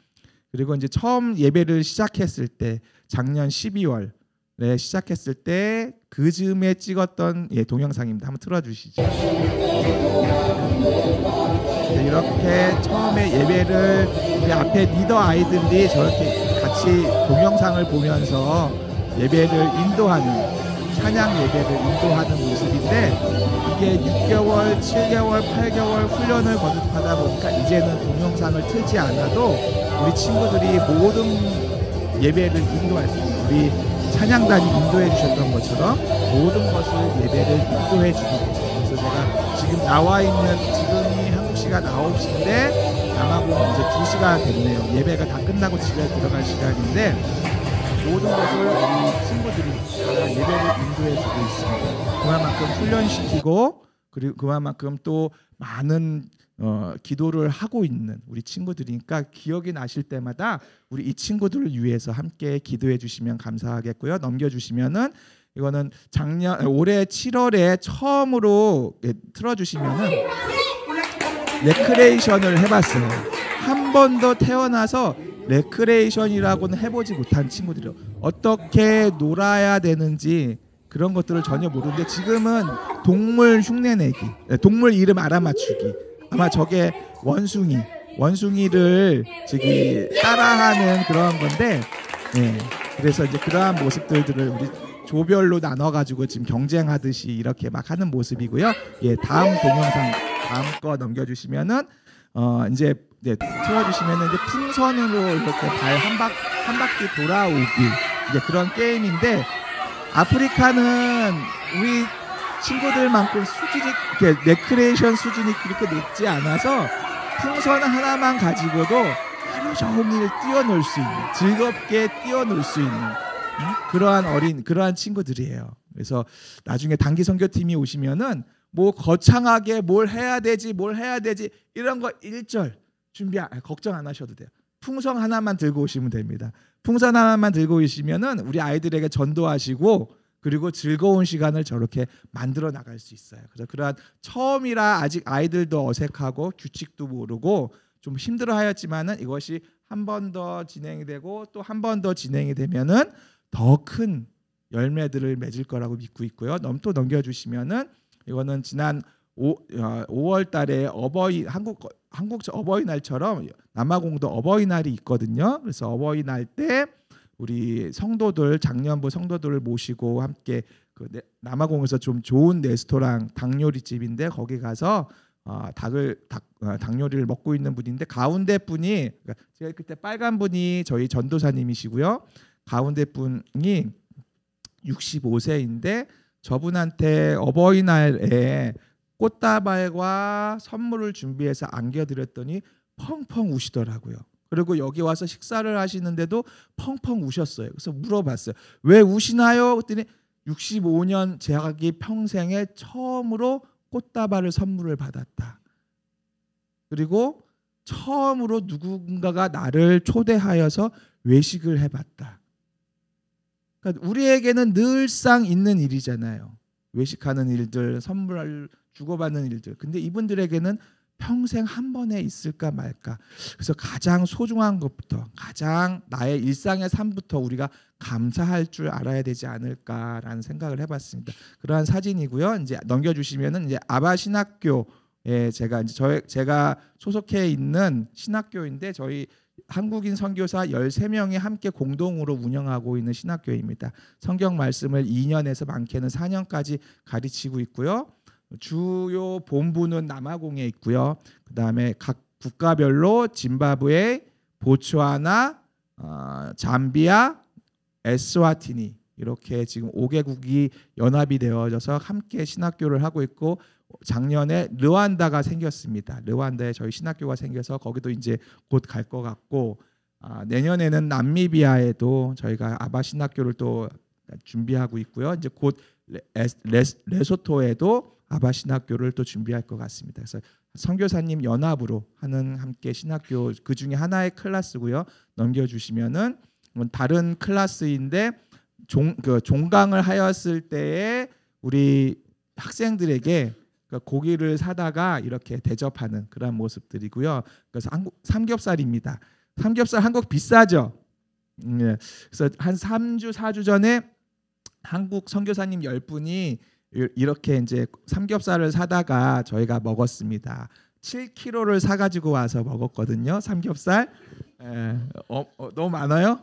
Speaker 1: 그리고 이제 처음 예배를 시작했을 때 작년 12월에 시작했을 때 그 즈음에 찍었던 동영상입니다. 한번 틀어주시죠. 이렇게 처음에 예배를 우리 앞에 리더 아이들이 저렇게 같이 동영상을 보면서 예배를 인도하는, 찬양 예배를 인도하는 모습인데, 이게 6개월, 7개월, 8개월 훈련을 거듭하다 보니까 이제는 동영상을 틀지 않아도 우리 친구들이 모든 예배를 인도할 수 있는, 우리 찬양단이 인도해 주셨던 것처럼 모든 것을 예배를 인도해 주고 계세요. 그래서 제가 지금 나와 있는, 지금이 한국 시간 9시인데 남아공 이제 2시가 됐네요. 예배가 다 끝나고 집에 들어갈 시간인데 모든 것을 우리 친구들이 다 예배를 인도해 주고 있습니다. 그만큼 훈련시키고, 그리고 그만큼 또 많은 기도를 하고 있는 우리 친구들이니까 기억이 나실 때마다 우리 이 친구들을 위해서 함께 기도해 주시면 감사하겠고요. 넘겨주시면은 이거는 올해 7월에 처음으로 틀어주시면은 레크레이션을 해봤어요. 한 번도 태어나서 레크레이션이라고는 해보지 못한 친구들이요. 어떻게 놀아야 되는지 그런 것들을 전혀 모르는데 지금은 동물 흉내내기, 동물 이름 알아맞추기, 아마 저게 원숭이를 저기 따라하는 그런 건데, 그래서 이제 그러한 모습들을 우리 조별로 나눠가지고 지금 경쟁하듯이 이렇게 막 하는 모습이고요. 다음 동영상, 다음 거 넘겨주시면은 이제 틀어주시면은 이제 풍선으로 이렇게 발 한 바퀴 돌아오기, 이제 그런 게임인데, 아프리카는 우리 친구들만큼 수준이, 레크레이션 수준이 그렇게 높지 않아서 풍선 하나만 가지고도 하루 종일 뛰어놀 수 있는, 즐겁게 뛰어놀 수 있는 그러한 친구들이에요. 그래서 나중에 단기 선교팀이 오시면은 뭐 거창하게 뭘 해야 되지 이런 거 일절 걱정 안 하셔도 돼요. 풍선 하나만 들고 오시면 됩니다. 풍선 하나만 들고 오시면은 우리 아이들에게 전도하시고, 그리고 즐거운 시간을 저렇게 만들어 나갈 수 있어요. 그래서 그러한 처음이라 아직 아이들도 어색하고 규칙도 모르고 좀 힘들어하였지만은 이것이 한 번 더 진행이 되고 또 한 번 더 진행이 되면은 더 큰 열매들을 맺을 거라고 믿고 있고요. 또 넘겨주시면은 이거는 지난 5월 달에 한국 어버이날처럼 남아공도 어버이날이 있거든요. 그래서 어버이날 때 우리 성도들, 작년부 성도들을 모시고 함께 남아공에서 좀 좋은 레스토랑 닭요리집인데 거기 가서 닭 요리를 먹고 있는 분인데, 가운데 분이, 제가 그때 빨간 분이 저희 전도사님이시고요. 가운데 분이 65세인데 저분한테 어버이날에 꽃다발과 선물을 준비해서 안겨드렸더니 펑펑 우시더라고요. 그리고 여기 와서 식사를 하시는데도 펑펑 우셨어요. 그래서 물어봤어요. 왜 우시나요? 그랬더니 65년 자기 평생에 처음으로 꽃다발을 선물을 받았다. 그리고 처음으로 누군가가 나를 초대하여서 외식을 해봤다. 그러니까 우리에게는 늘상 있는 일이잖아요. 외식하는 일들, 선물을 주고받는 일들. 근데 이분들에게는 평생 한 번에 있을까 말까. 그래서 가장 소중한 것부터, 가장 나의 일상의 삶부터 우리가 감사할 줄 알아야 되지 않을까라는 생각을 해봤습니다. 그러한 사진이고요. 이제 넘겨주시면은 이제 아바 신학교에 제가 소속해 있는 신학교인데, 저희 한국인 선교사 13명이 함께 공동으로 운영하고 있는 신학교입니다. 성경 말씀을 2년에서 많게는 4년까지 가르치고 있고요. 주요 본부는 남아공에 있고요. 그다음에 각 국가별로 짐바브웨, 보츠와나, 잠비아, 에스와티니 이렇게 지금 5개국이 연합이 되어져서 함께 신학교를 하고 있고, 작년에 르완다가 생겼습니다. 르완다에 저희 신학교가 생겨서 거기도 이제 곧 갈 것 같고, 내년에는 남미비아에도 저희가 아바 신학교를 또 준비하고 있고요. 이제 곧 레소토에도 아바 신학교를 또 준비할 것 같습니다. 그래서 선교사님 연합으로 하는 함께 신학교 그 중에 하나의 클래스고요. 넘겨주시면은 다른 클래스인데 종강을 하였을 때에 우리 학생들에게 고기를 사다가 이렇게 대접하는 그런 모습들이고요. 그래서 삼겹살입니다. 삼겹살 한국 비싸죠. 그래서 한 3주 4주 전에 한국 선교사님 10분이 이렇게 이제 삼겹살을 사다가 저희가 먹었습니다. 7kg를 사가지고 와서 먹었거든요. 삼겹살. 너무 많아요?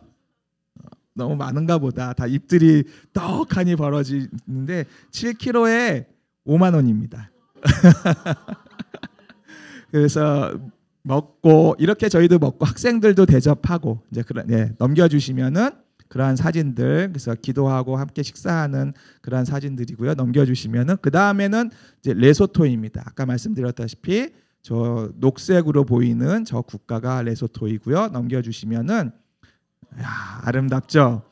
Speaker 1: 너무 많은가 보다. 다 입들이 떡하니 벌어지는데 7kg에 5만 원입니다. 그래서 먹고 이렇게 저희도 먹고 학생들도 대접하고 이제 넘겨주시면은 그러한 사진들, 그래서 기도하고 함께 식사하는 그러한 사진들이고요. 넘겨주시면은 그 다음에는 이제 레소토입니다. 아까 말씀드렸다시피 저 녹색으로 보이는 저 국가가 레소토이고요. 넘겨주시면은 아름답죠.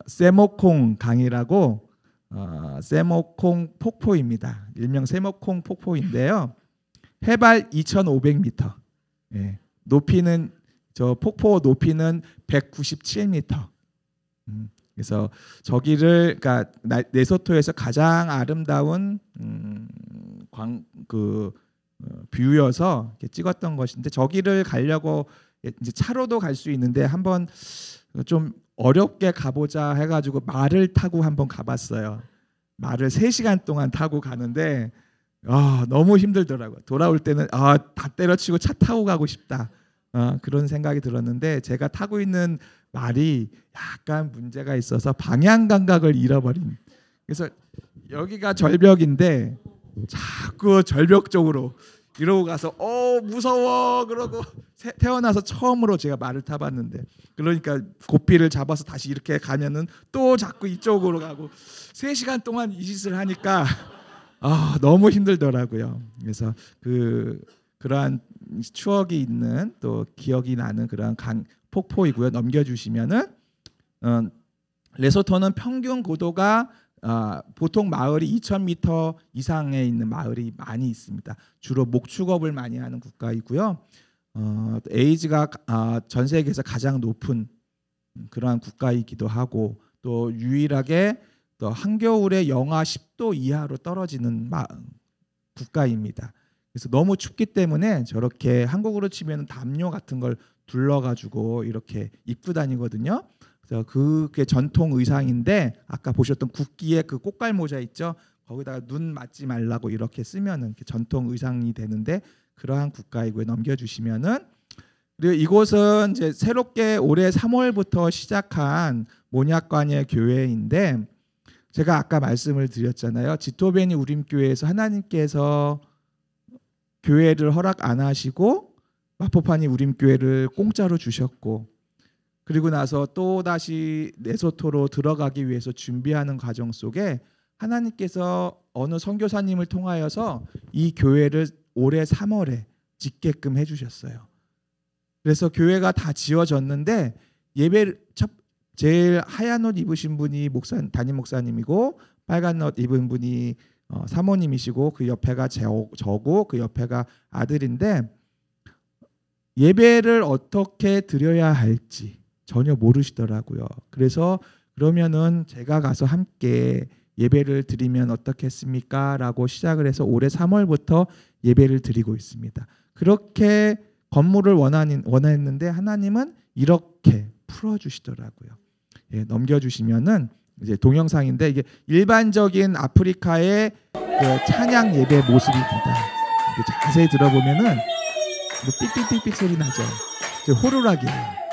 Speaker 1: 세모콩 강이라고 세모콩 폭포입니다. 일명 세모콩 폭포인데요. 해발 2,500m. 높이는 저 폭포 높이는 197m. 그래서 저기를 그러니까 레소토에서 가장 아름다운 뷰여서 이렇게 찍었던 것인데 저기를 가려고 이제 차로도 갈 수 있는데 한번 좀 어렵게 가보자 해가지고 말을 타고 한번 가봤어요. 말을 3시간 동안 타고 가는데 너무 힘들더라고요. 돌아올 때는 다 때려치고 차 타고 가고 싶다. 그런 생각이 들었는데 제가 타고 있는 말이 약간 문제가 있어서 방향 감각을 잃어버린. 그래서 여기가 절벽인데 자꾸 절벽 쪽으로 이러고 가서 무서워 그러고 태어나서 처음으로 제가 말을 타봤는데 그러니까 고삐를 잡아서 다시 이렇게 가면은 또 자꾸 이쪽으로 가고 3시간 동안 이 짓을 하니까 너무 힘들더라고요. 그래서 그러한 추억이 있는 또 기억이 나는 그러한 폭포이고요. 넘겨주시면은 레소토는 평균 고도가 보통 마을이 2,000m 이상에 있는 마을이 많이 있습니다. 주로 목축업을 많이 하는 국가이고요. 에이즈가 전 세계에서 가장 높은 그러한 국가이기도 하고 또 유일하게 또 한겨울에 영하 10도 이하로 떨어지는 국가입니다. 그래서 너무 춥기 때문에 저렇게 한국으로 치면 담요 같은 걸 둘러가지고 이렇게 입고 다니거든요. 그래서 그게 전통 의상인데 아까 보셨던 국기의 그 꽃갈 모자 있죠? 거기다가 눈 맞지 말라고 이렇게 쓰면은 전통 의상이 되는데 그러한 국가이고요. 넘겨주시면은 그리고 이곳은 이제 새롭게 올해 3월부터 시작한 모냐관예 교회인데 제가 아까 말씀을 드렸잖아요. 지토베니 우림교회에서 하나님께서 교회를 허락 안 하시고 마포파니 우림교회를 공짜로 주셨고 그리고 나서 또 다시 레소토로 들어가기 위해서 준비하는 과정 속에 하나님께서 어느 선교사님을 통하여서 이 교회를 올해 3월에 짓게끔 해주셨어요. 그래서 교회가 다 지어졌는데 예배를 제일 하얀 옷 입으신 분이 담임 목사님이고 빨간 옷 입은 분이 사모님이시고 그 옆에가 저고 그 옆에가 아들인데 예배를 어떻게 드려야 할지 전혀 모르시더라고요. 그래서 그러면은 제가 가서 함께 예배를 드리면 어떻겠습니까? 라고 시작을 해서 올해 3월부터 예배를 드리고 있습니다. 그렇게 건물을 원했는데 하나님은 이렇게 풀어주시더라고요. 넘겨주시면은 이제 동영상인데 이게 일반적인 아프리카의 그 찬양 예배 모습입니다. 자세히 들어보면은 삑삑삑삑 소리 나죠. 호루라기예요.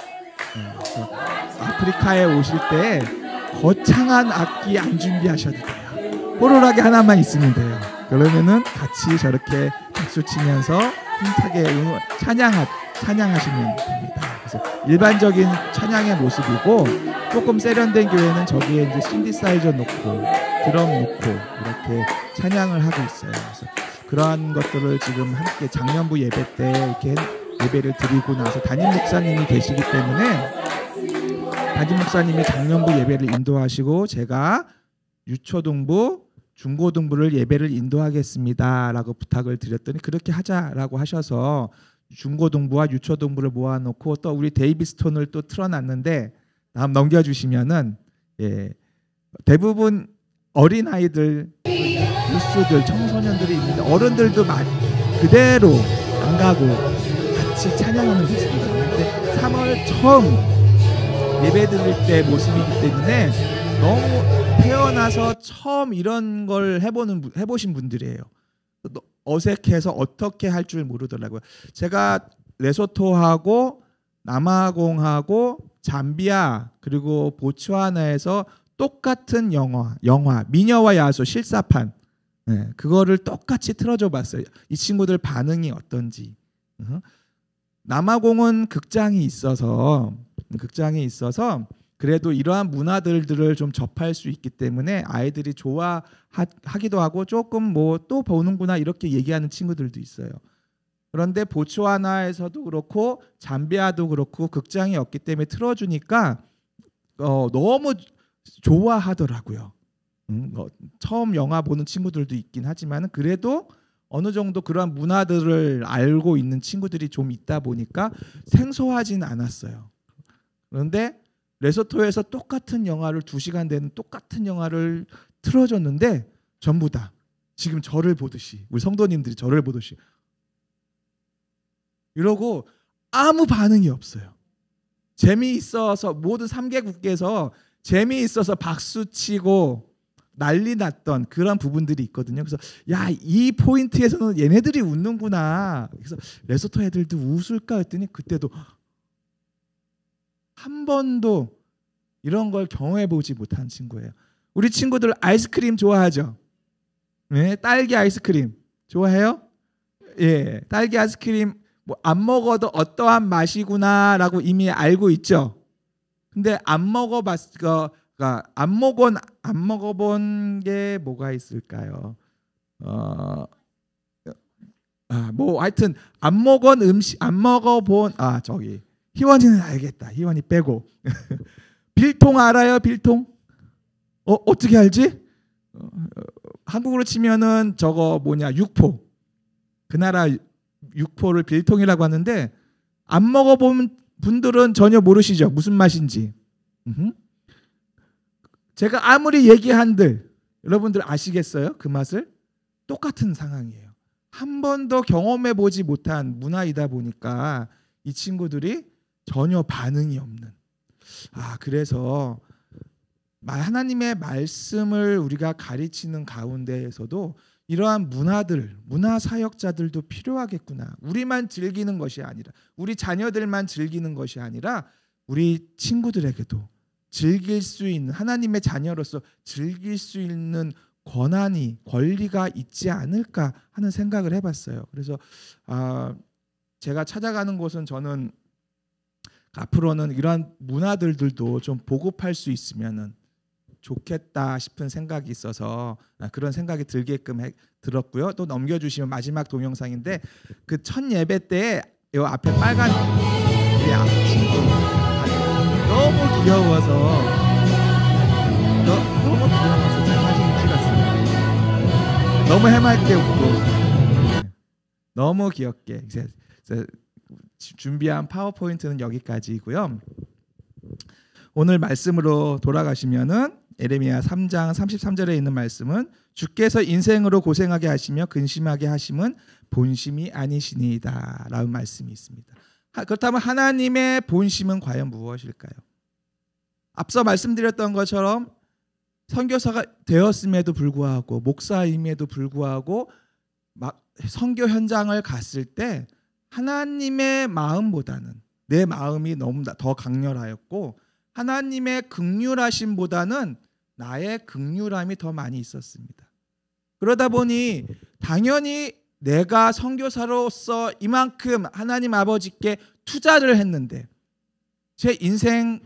Speaker 1: 그래서 아프리카에 오실 때 거창한 악기 안 준비하셔도 돼요. 호루라기 하나만 있으면 돼요. 그러면은 같이 저렇게 박수 치면서 힘차게 찬양하시면 됩니다. 그래서 일반적인 찬양의 모습이고 조금 세련된 교회는 저기에 이제 신디사이저 놓고 드럼 놓고 이렇게 찬양을 하고 있어요. 그래서 그러한 것들을 지금 함께 작년부 예배 때 이렇게 예배를 드리고 나서 담임 목사님이 계시기 때문에 담임 목사님이 작년부 예배를 인도하시고 제가 유초동부 중고등부를 예배를 인도하겠습니다라고 부탁을 드렸더니 그렇게 하자라고 하셔서 중고등부와 유초등부를 모아놓고 또 우리 데이비스톤을 또 틀어놨는데 다음 넘겨주시면은 대부분 어린아이들, 유스들, 청소년들이 있는데 어른들도 그대로 안 가고 같이 찬양하는 모습이거든요. 근데 3월 처음 예배 드릴 때 모습이기 때문에 너무 태어나서 처음 이런 걸 해보신 분들이에요. 어색해서 어떻게 할 줄 모르더라고요. 제가 레소토하고 남아공하고 잠비아 그리고 보츠와나에서 똑같은 영화 미녀와 야수 실사판 그거를 똑같이 틀어줘 봤어요. 이 친구들 반응이 어떤지. 남아공은 극장이 있어서 그래도 이러한 문화들을 좀 접할 수 있기 때문에 아이들이 좋아하기도 하고 조금 뭐 또 보는구나 이렇게 얘기하는 친구들도 있어요. 그런데 보츠와나에서도 그렇고 잠비아도 그렇고 극장이 없기 때문에 틀어주니까 너무 좋아하더라고요. 처음 영화 보는 친구들도 있긴 하지만 그래도 어느 정도 그런 문화들을 알고 있는 친구들이 좀 있다 보니까 생소하진 않았어요. 그런데 레소토에서 똑같은 영화를 2시간 되는 똑같은 영화를 틀어줬는데 전부 다 지금 저를 보듯이 우리 성도님들이 저를 보듯이 이러고 아무 반응이 없어요. 재미있어서 모든 3개국께서 재미있어서 박수치고 난리 났던 그런 부분들이 있거든요. 그래서 야, 이 포인트에서는 얘네들이 웃는구나. 그래서 레소토 애들도 웃을까 했더니 그때도 한 번도 이런 걸 경험해 보지 못한 친구예요. 우리 친구들 아이스크림 좋아하죠? 네, 딸기 아이스크림 좋아해요? 예, 딸기 아이스크림 뭐 안 먹어도 어떠한 맛이구나라고 이미 알고 있죠. 근데 안 먹어본 게 뭐가 있을까요? 뭐 하여튼 안 먹어본 저기 희원이는 알겠다. 희원이 빼고 빌통 알아요? 빌통? 어떻게 알지? 한국으로 치면은 저거 뭐냐 육포. 그 나라 육포를 빌통이라고 하는데 안 먹어본 분들은 전혀 모르시죠? 무슨 맛인지. 제가 아무리 얘기한들 여러분들 아시겠어요? 그 맛을? 똑같은 상황이에요. 한 번도 경험해 보지 못한 문화이다 보니까 이 친구들이 전혀 반응이 없는. 그래서 하나님의 말씀을 우리가 가르치는 가운데에서도 이러한 문화 사역자들도 필요하겠구나. 우리만 즐기는 것이 아니라 우리 자녀들만 즐기는 것이 아니라 우리 친구들에게도 즐길 수 있는 하나님의 자녀로서 즐길 수 있는 권리가 있지 않을까 하는 생각을 해봤어요. 그래서 제가 찾아가는 곳은 저는 앞으로는 이러한 문화들도 좀 보급할 수 있으면은 좋겠다 싶은 생각이 있어서 그런 생각이 들었고요. 또 넘겨주시면 마지막 동영상인데 그 첫 예배 때 이 앞에 빨간 친구 너무 귀여워서 제가 사진을 찍었어요. 너무 해맑게 웃고 너무 귀엽게. 준비한 파워포인트는 여기까지이고요. 오늘 말씀으로 돌아가시면은 예레미야 3장 33절에 있는 말씀은 주께서 인생으로 고생하게 하시며 근심하게 하심은 본심이 아니시니이다 라는 말씀이 있습니다. 그렇다면 하나님의 본심은 과연 무엇일까요? 앞서 말씀드렸던 것처럼 선교사가 되었음에도 불구하고 목사임에도 불구하고 선교 현장을 갔을 때 하나님의 마음보다는 내 마음이 너무 더 강렬하였고 하나님의 긍휼하심보다는 나의 긍휼함이 더 많이 있었습니다. 그러다 보니 당연히 내가 선교사로서 이만큼 하나님 아버지께 투자를 했는데 제 인생의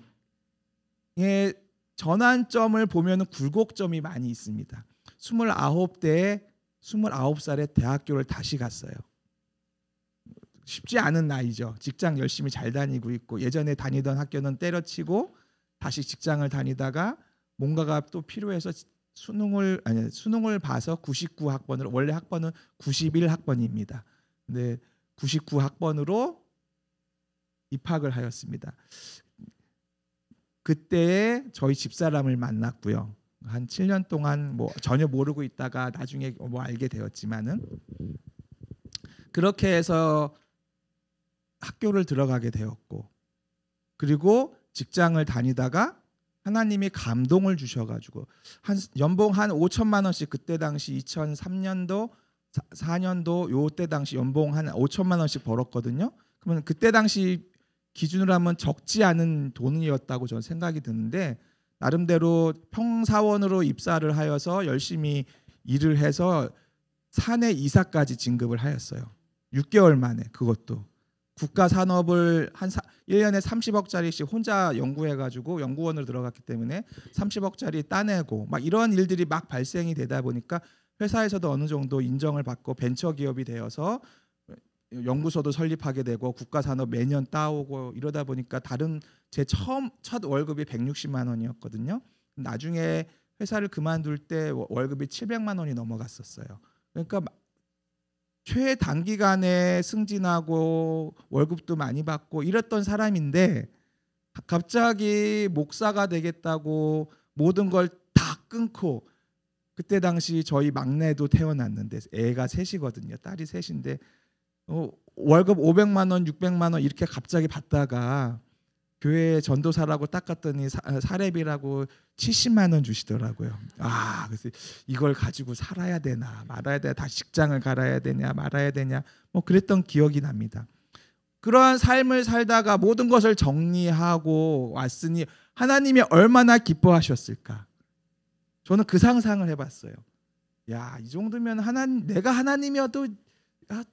Speaker 1: 전환점을 보면 굴곡점이 많이 있습니다. 29살에 대학교를 다시 갔어요. 쉽지 않은 나이죠. 직장 열심히 잘 다니고 있고 예전에 다니던 학교는 때려치고 다시 직장을 다니다가 뭔가가 또 필요해서 수능을 봐서 99학번으로, 원래 학번은 91학번입니다. 근데 99학번으로 입학을 하였습니다. 그때 저희 집사람을 만났고요. 한 7년 동안 뭐 전혀 모르고 있다가 나중에 뭐 알게 되었지만은, 그렇게 해서 학교를 들어가게 되었고, 그리고 직장을 다니다가 하나님이 감동을 주셔가지고 연봉 한 5천만 원씩, 그때 당시 2003년도 4년도 요때 당시 연봉 한 5천만 원씩 벌었거든요. 그러면 그때 당시 기준으로 하면 적지 않은 돈이었다고 저는 생각이 드는데, 나름대로 평사원으로 입사를 하여서 열심히 일을 해서 사내 이사까지 진급을 하였어요. 6개월 만에. 그것도 국가 산업을 한 1년에 30억짜리씩 혼자 연구해가지고 연구원으로 들어갔기 때문에 30억짜리 따내고 막 이런 일들이 막 발생이 되다 보니까 회사에서도 어느 정도 인정을 받고 벤처기업이 되어서 연구소도 설립하게 되고 국가 산업 매년 따오고 이러다 보니까 제 첫 월급이 160만 원이었거든요. 나중에 회사를 그만둘 때 월급이 700만 원이 넘어갔었어요. 그러니까 최단기간에 승진하고 월급도 많이 받고 이랬던 사람인데, 갑자기 목사가 되겠다고 모든 걸 다 끊고, 그때 당시 저희 막내도 태어났는데 애가 셋이거든요. 딸이 셋인데 월급 500만 원, 600만 원 이렇게 갑자기 받다가 교회 전도사라고 딱 갔더니 사례비라고 70만 원 주시더라고요. 그래서 이걸 가지고 살아야 되나 말아야 되나, 다시 직장을 갈아야 되냐 말아야 되냐, 뭐 그랬던 기억이 납니다. 그러한 삶을 살다가 모든 것을 정리하고 왔으니 하나님이 얼마나 기뻐하셨을까. 저는 그 상상을 해봤어요. 야, 이 정도면 내가 하나님이어도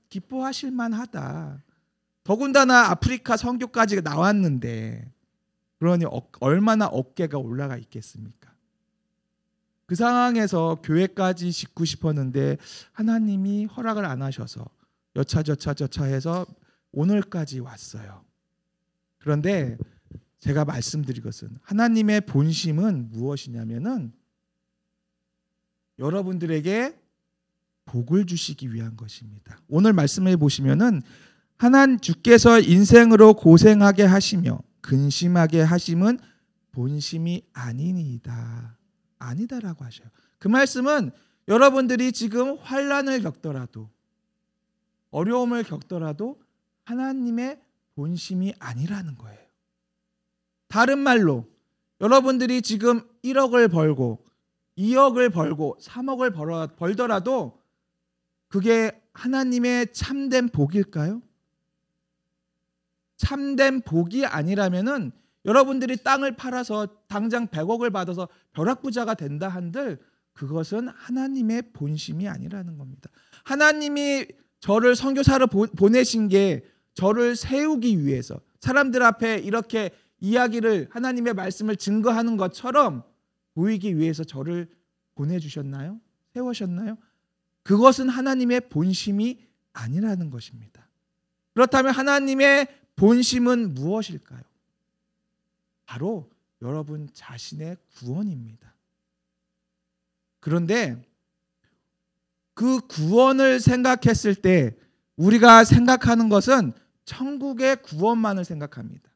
Speaker 1: 기뻐하실 만하다. 더군다나 아프리카 선교까지 나왔는데, 그러니 얼마나 어깨가 올라가 있겠습니까? 그 상황에서 교회까지 짓고 싶었는데 하나님이 허락을 안 하셔서 여차저차 해서 오늘까지 왔어요. 그런데 제가 말씀드릴 것은, 하나님의 본심은 무엇이냐면은 여러분들에게 복을 주시기 위한 것입니다. 오늘 말씀해 보시면은 주께서 인생으로 고생하게 하시며 근심하게 하심은 본심이 아니니이다. 아니다라고 하셔요. 그 말씀은 여러분들이 지금 환난을 겪더라도, 어려움을 겪더라도 하나님의 본심이 아니라는 거예요. 다른 말로 여러분들이 지금 1억을 벌고 2억을 벌고 3억을 벌더라도 그게 하나님의 참된 복일까요? 참된 복이 아니라면은 여러분들이 땅을 팔아서 당장 100억을 받아서 벼락부자가 된다 한들 그것은 하나님의 본심이 아니라는 겁니다. 하나님이 저를 선교사로 보내신 게 저를 세우기 위해서, 사람들 앞에 이렇게 이야기를, 하나님의 말씀을 증거하는 것처럼 보이기 위해서 저를 보내주셨나요? 세우셨나요? 그것은 하나님의 본심이 아니라는 것입니다. 그렇다면 하나님의 본심은 무엇일까요? 바로 여러분 자신의 구원입니다. 그런데 그 구원을 생각했을 때 우리가 생각하는 것은 천국의 구원만을 생각합니다.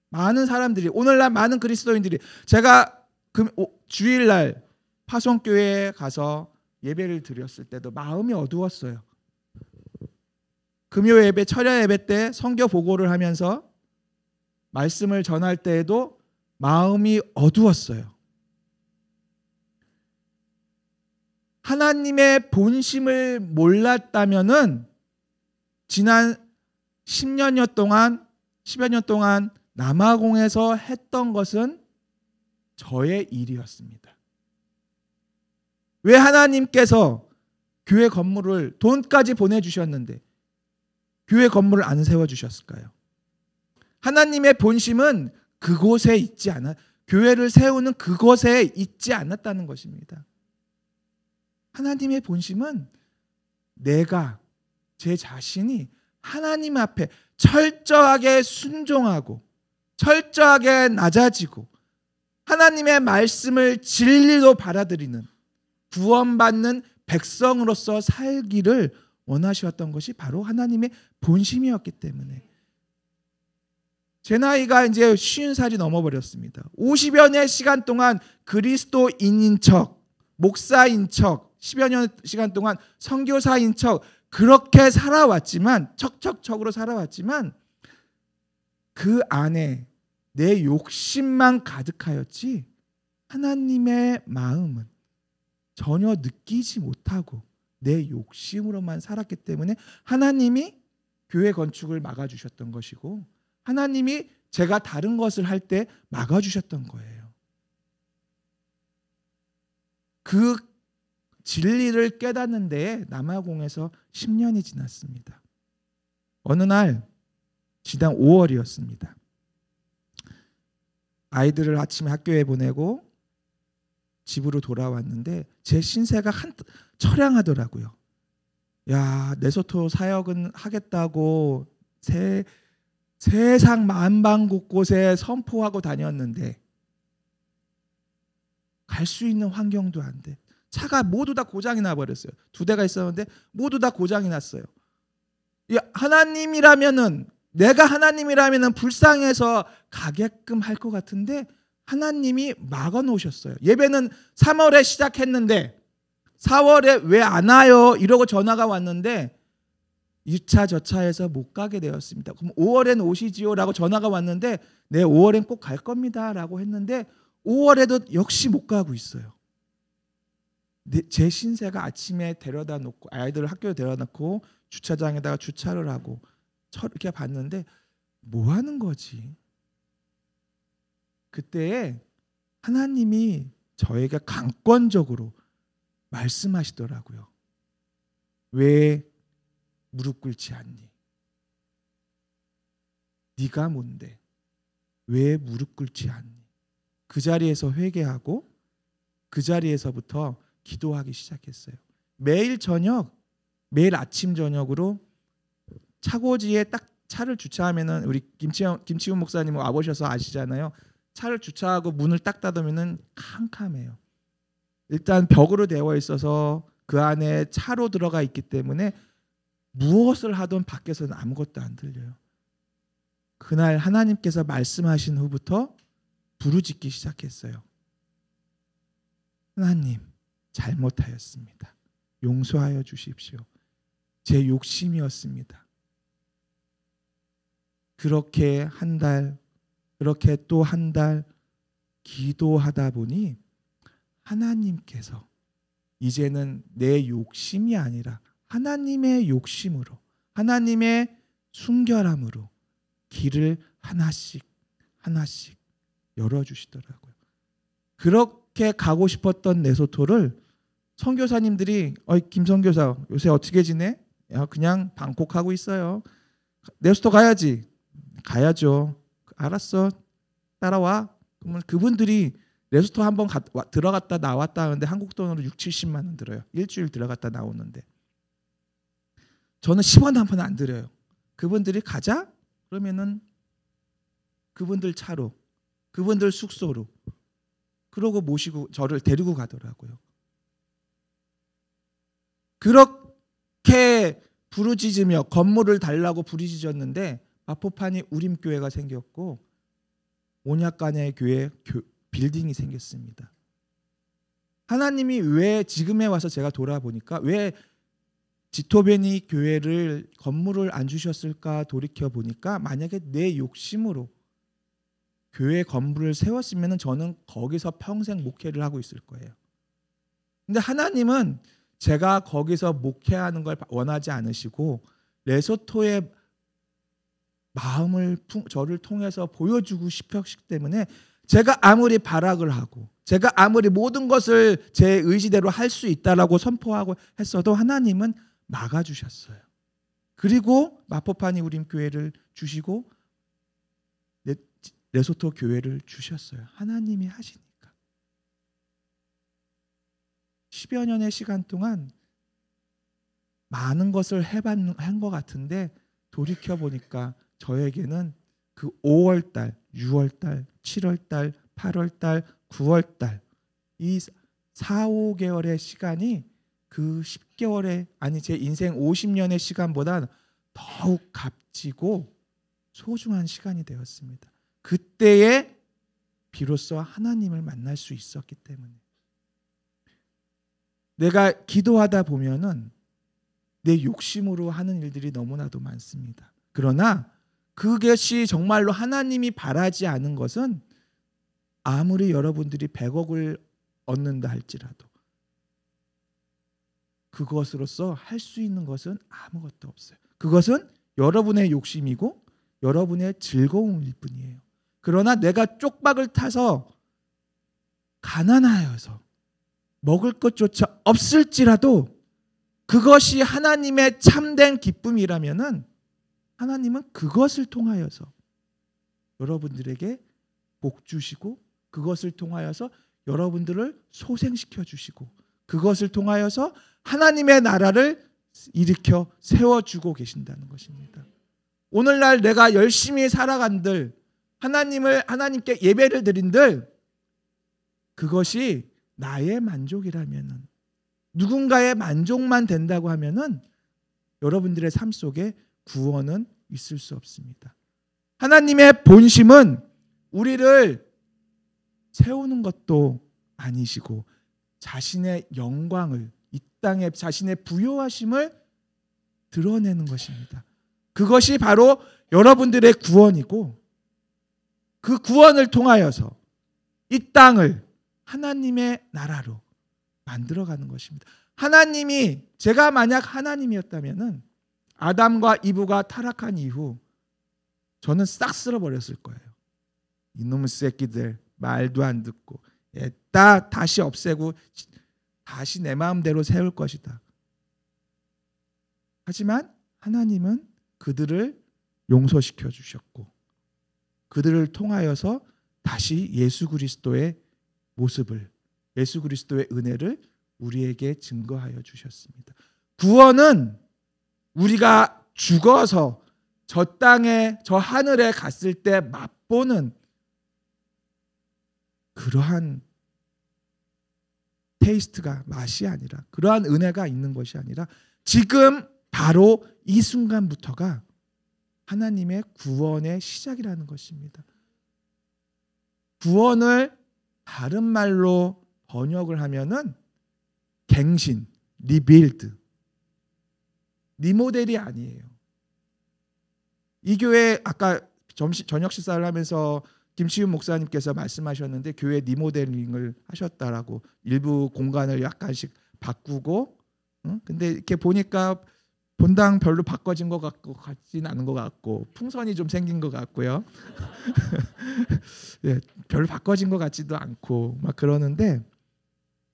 Speaker 1: 많은 사람들이, 오늘날 많은 그리스도인들이, 제가 주일날 파송교회에 가서 예배를 드렸을 때도 마음이 어두웠어요. 금요 예배, 철야 예배 때 성경 보고를 하면서 말씀을 전할 때에도 마음이 어두웠어요. 하나님의 본심을 몰랐다면은 지난 10여 년 동안 남아공에서 했던 것은 저의 일이었습니다. 왜 하나님께서 교회 건물을, 돈까지 보내주셨는데 교회 건물을 안 세워주셨을까요? 하나님의 본심은 그곳에 있지 않아, 교회를 세우는 그곳에 있지 않았다는 것입니다. 하나님의 본심은 내가, 제 자신이 하나님 앞에 철저하게 순종하고 철저하게 낮아지고 하나님의 말씀을 진리로 받아들이는 구원받는 백성으로서 살기를 원하셨던 것이 바로 하나님의 본심이었기 때문에 제 나이가 이제 50살이 넘어버렸습니다. 50여 년 시간 동안 그리스도인인 척, 목사인 척, 10여 년 시간 동안 선교사인 척 그렇게 살아왔지만 척척척으로 살아왔지만 그 안에 내 욕심만 가득하였지 하나님의 마음은 전혀 느끼지 못하고 내 욕심으로만 살았기 때문에 하나님이 교회 건축을 막아주셨던 것이고 하나님이 제가 다른 것을 할 때 막아주셨던 거예요. 그 진리를 깨닫는 데에 남아공에서 10년이 지났습니다. 어느 날 지난 5월이었습니다. 아이들을 아침에 학교에 보내고 집으로 돌아왔는데 제 신세가 처량하더라고요. 야, 레소토 사역은 하겠다고 세상 만방 곳곳에 선포하고 다녔는데 갈 수 있는 환경도 안 돼. 차가 모두 다 고장이 나버렸어요. 2대가 있었는데 모두 다 고장이 났어요. 하나님이라면은 내가 하나님이라면은 불쌍해서 가게끔 할 것 같은데 하나님이 막아놓으셨어요. 예배는 3월에 시작했는데 4월에 왜 안 와요? 이러고 전화가 왔는데 2차 저차해서 못 가게 되었습니다. 그럼 5월엔 오시지요? 라고 전화가 왔는데 네, 5월엔 꼭 갈 겁니다. 라고 했는데 5월에도 역시 못 가고 있어요. 제 신세가 아침에 데려다 놓고 아이들을 학교에 데려다 놓고 주차장에다가 주차를 하고 이렇게 봤는데 뭐 하는 거지? 그때 하나님이 저에게 강권적으로 말씀하시더라고요. 왜 무릎 꿇지 않니? 네가 뭔데? 왜 무릎 꿇지 않니? 그 자리에서 회개하고 그 자리에서부터 기도하기 시작했어요. 매일 아침 저녁으로 차고지에 딱 차를 주차하면은 우리 김치훈 목사님 와보셔서 아시잖아요. 차를 주차하고 문을 딱 닫으면은 캄캄해요. 일단 벽으로 되어 있어서 그 안에 차로 들어가 있기 때문에 무엇을 하든 밖에서는 아무것도 안 들려요. 그날 하나님께서 말씀하신 후부터 부르짖기 시작했어요. 하나님, 잘못하였습니다. 용서하여 주십시오. 제 욕심이었습니다. 그렇게 한 달, 그렇게 또 한 달 기도하다 보니 하나님께서 이제는 내 욕심이 아니라 하나님의 욕심으로, 하나님의 순결함으로 길을 하나씩 열어주시더라고요. 그렇게 가고 싶었던 레소토를 선교사님들이 김 선교사 요새 어떻게 지내? 그냥 방콕하고 있어요. 레소토 가야지. 가야죠. 알았어. 따라와. 그러면 그분들이 레소토 한번 들어갔다 나왔다 하는데 한국 돈으로 6, 70만 원 들어요. 일주일 들어갔다 나오는데. 저는 10원 한 푼 안 들여요. 그분들이 가자? 그러면은 그분들 차로, 그분들 숙소로 그러고 모시고 저를 데리고 가더라고요. 그렇게 부르짖으며 건물을 달라고 부르짖었는데 마포판이 우림교회가 생겼고 온약간의 교회 빌딩이 생겼습니다. 하나님이 왜 지금에 와서 제가 돌아보니까 왜 지토베니 교회를 건물을 안 주셨을까 돌이켜 보니까 만약에 내 욕심으로 교회 건물을 세웠으면 저는 거기서 평생 목회를 하고 있을 거예요. 근데 하나님은 제가 거기서 목회하는 걸 원하지 않으시고 레소토의 마음을 저를 통해서 보여주고 싶었기 때문에 제가 아무리 발악을 하고 제가 아무리 모든 것을 제 의지대로 할 수 있다라고 선포하고 했어도 하나님은 막아주셨어요. 그리고 마포파니 우림교회를 주시고 레소토 교회를 주셨어요. 하나님이 하시니까. 10여 년의 시간 동안 많은 것을 한 것 같은데 돌이켜보니까 저에게는 그 5월달, 6월달, 7월달, 8월달, 9월달 이 4, 5개월의 시간이 그 10개월의 아니 제 인생 50년의 시간보다 더욱 값지고 소중한 시간이 되었습니다. 그때에 비로소 하나님을 만날 수 있었기 때문에 내가 기도하다 보면은 내 욕심으로 하는 일들이 너무나도 많습니다. 그러나 그것이 정말로 하나님이 바라지 않은 것은 아무리 여러분들이 100억을 얻는다 할지라도 그것으로서 할 수 있는 것은 아무것도 없어요. 그것은 여러분의 욕심이고 여러분의 즐거움일 뿐이에요. 그러나 내가 쪽박을 타서 가난하여서 먹을 것조차 없을지라도 그것이 하나님의 참된 기쁨이라면은 하나님은 그것을 통하여서 여러분들에게 복 주시고 그것을 통하여서 여러분들을 소생시켜 주시고 그것을 통하여서 하나님의 나라를 일으켜 세워주고 계신다는 것입니다. 오늘날 내가 열심히 살아간들 하나님께 예배를 드린들 그것이 나의 만족이라면은 누군가의 만족만 된다고 하면은 여러분들의 삶 속에 구원은 있을 수 없습니다. 하나님의 본심은 우리를 세우는 것도 아니시고 자신의 영광을 이 땅에 자신의 부요하심을 드러내는 것입니다. 그것이 바로 여러분들의 구원이고 그 구원을 통하여서 이 땅을 하나님의 나라로 만들어가는 것입니다. 하나님이 제가 만약 하나님이었다면은 아담과 이브가 타락한 이후 저는 싹 쓸어버렸을 거예요. 이놈의 새끼들 말도 안 듣고 다시 없애고 다시 내 마음대로 세울 것이다. 하지만 하나님은 그들을 용서시켜 주셨고 그들을 통하여서 다시 예수 그리스도의 모습을 예수 그리스도의 은혜를 우리에게 증거하여 주셨습니다. 구원은 우리가 죽어서 저 땅에 저 하늘에 갔을 때 맛보는 그러한 테이스트가 맛이 아니라 그러한 은혜가 있는 것이 아니라 지금 바로 이 순간부터가 하나님의 구원의 시작이라는 것입니다. 구원을 다른 말로 번역을 하면은 갱신, 리빌드, 리모델이 아니에요. 이 교회 아까 저녁 식사를 하면서 김시윤 목사님께서 말씀하셨는데 교회 리모델링을 하셨다라고 일부 공간을 약간씩 바꾸고 근데 이렇게 보니까 본당 별로 바꿔진 것 같고 같지는 않은 것 같고 풍선이 좀 생긴 것 같고요. 예, 별로 바꿔진 것 같지도 않고 막 그러는데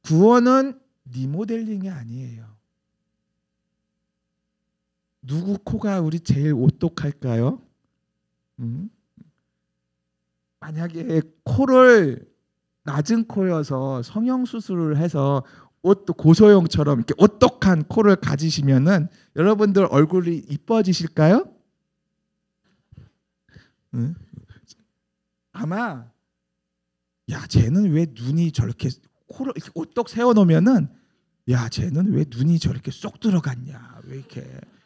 Speaker 1: 구원은 리모델링이 아니에요. 누구 코가 우리 제일 오똑할까요? 만약에 코를 낮은 코여서 성형 수술을 해서 고소영처럼 이렇게 오똑한 코를 가지시면은 여러분들 얼굴이 이뻐지실까요? 아마 야 쟤는 왜 눈이 저렇게 코를 이렇게 오똑 세워놓으면은 야 쟤는 왜 눈이 저렇게 쏙 들어갔냐 왜 이렇게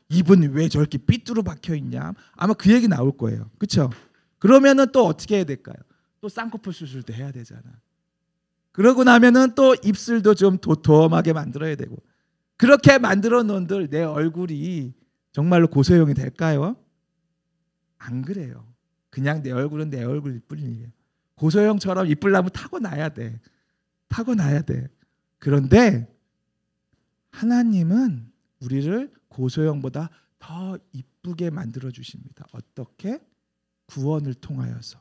Speaker 1: 입은 왜 저렇게 삐뚤어 박혀 있냐 아마 그 얘기 나올 거예요. 그렇죠? 그러면은 또 어떻게 해야 될까요? 또 쌍꺼풀 수술도 해야 되잖아. 그러고 나면은 또 입술도 좀 도톰하게 만들어야 되고 그렇게 만들어 놓은들 내 얼굴이 정말로 고소형이 될까요? 안 그래요. 그냥 내 얼굴은 내 얼굴일 뿐이에요. 고소형처럼 이쁘려면 타고나야 돼. 타고나야 돼. 그런데 하나님은 우리를 고소형보다 더 이쁘게 만들어 주십니다. 어떻게? 구원을 통하여서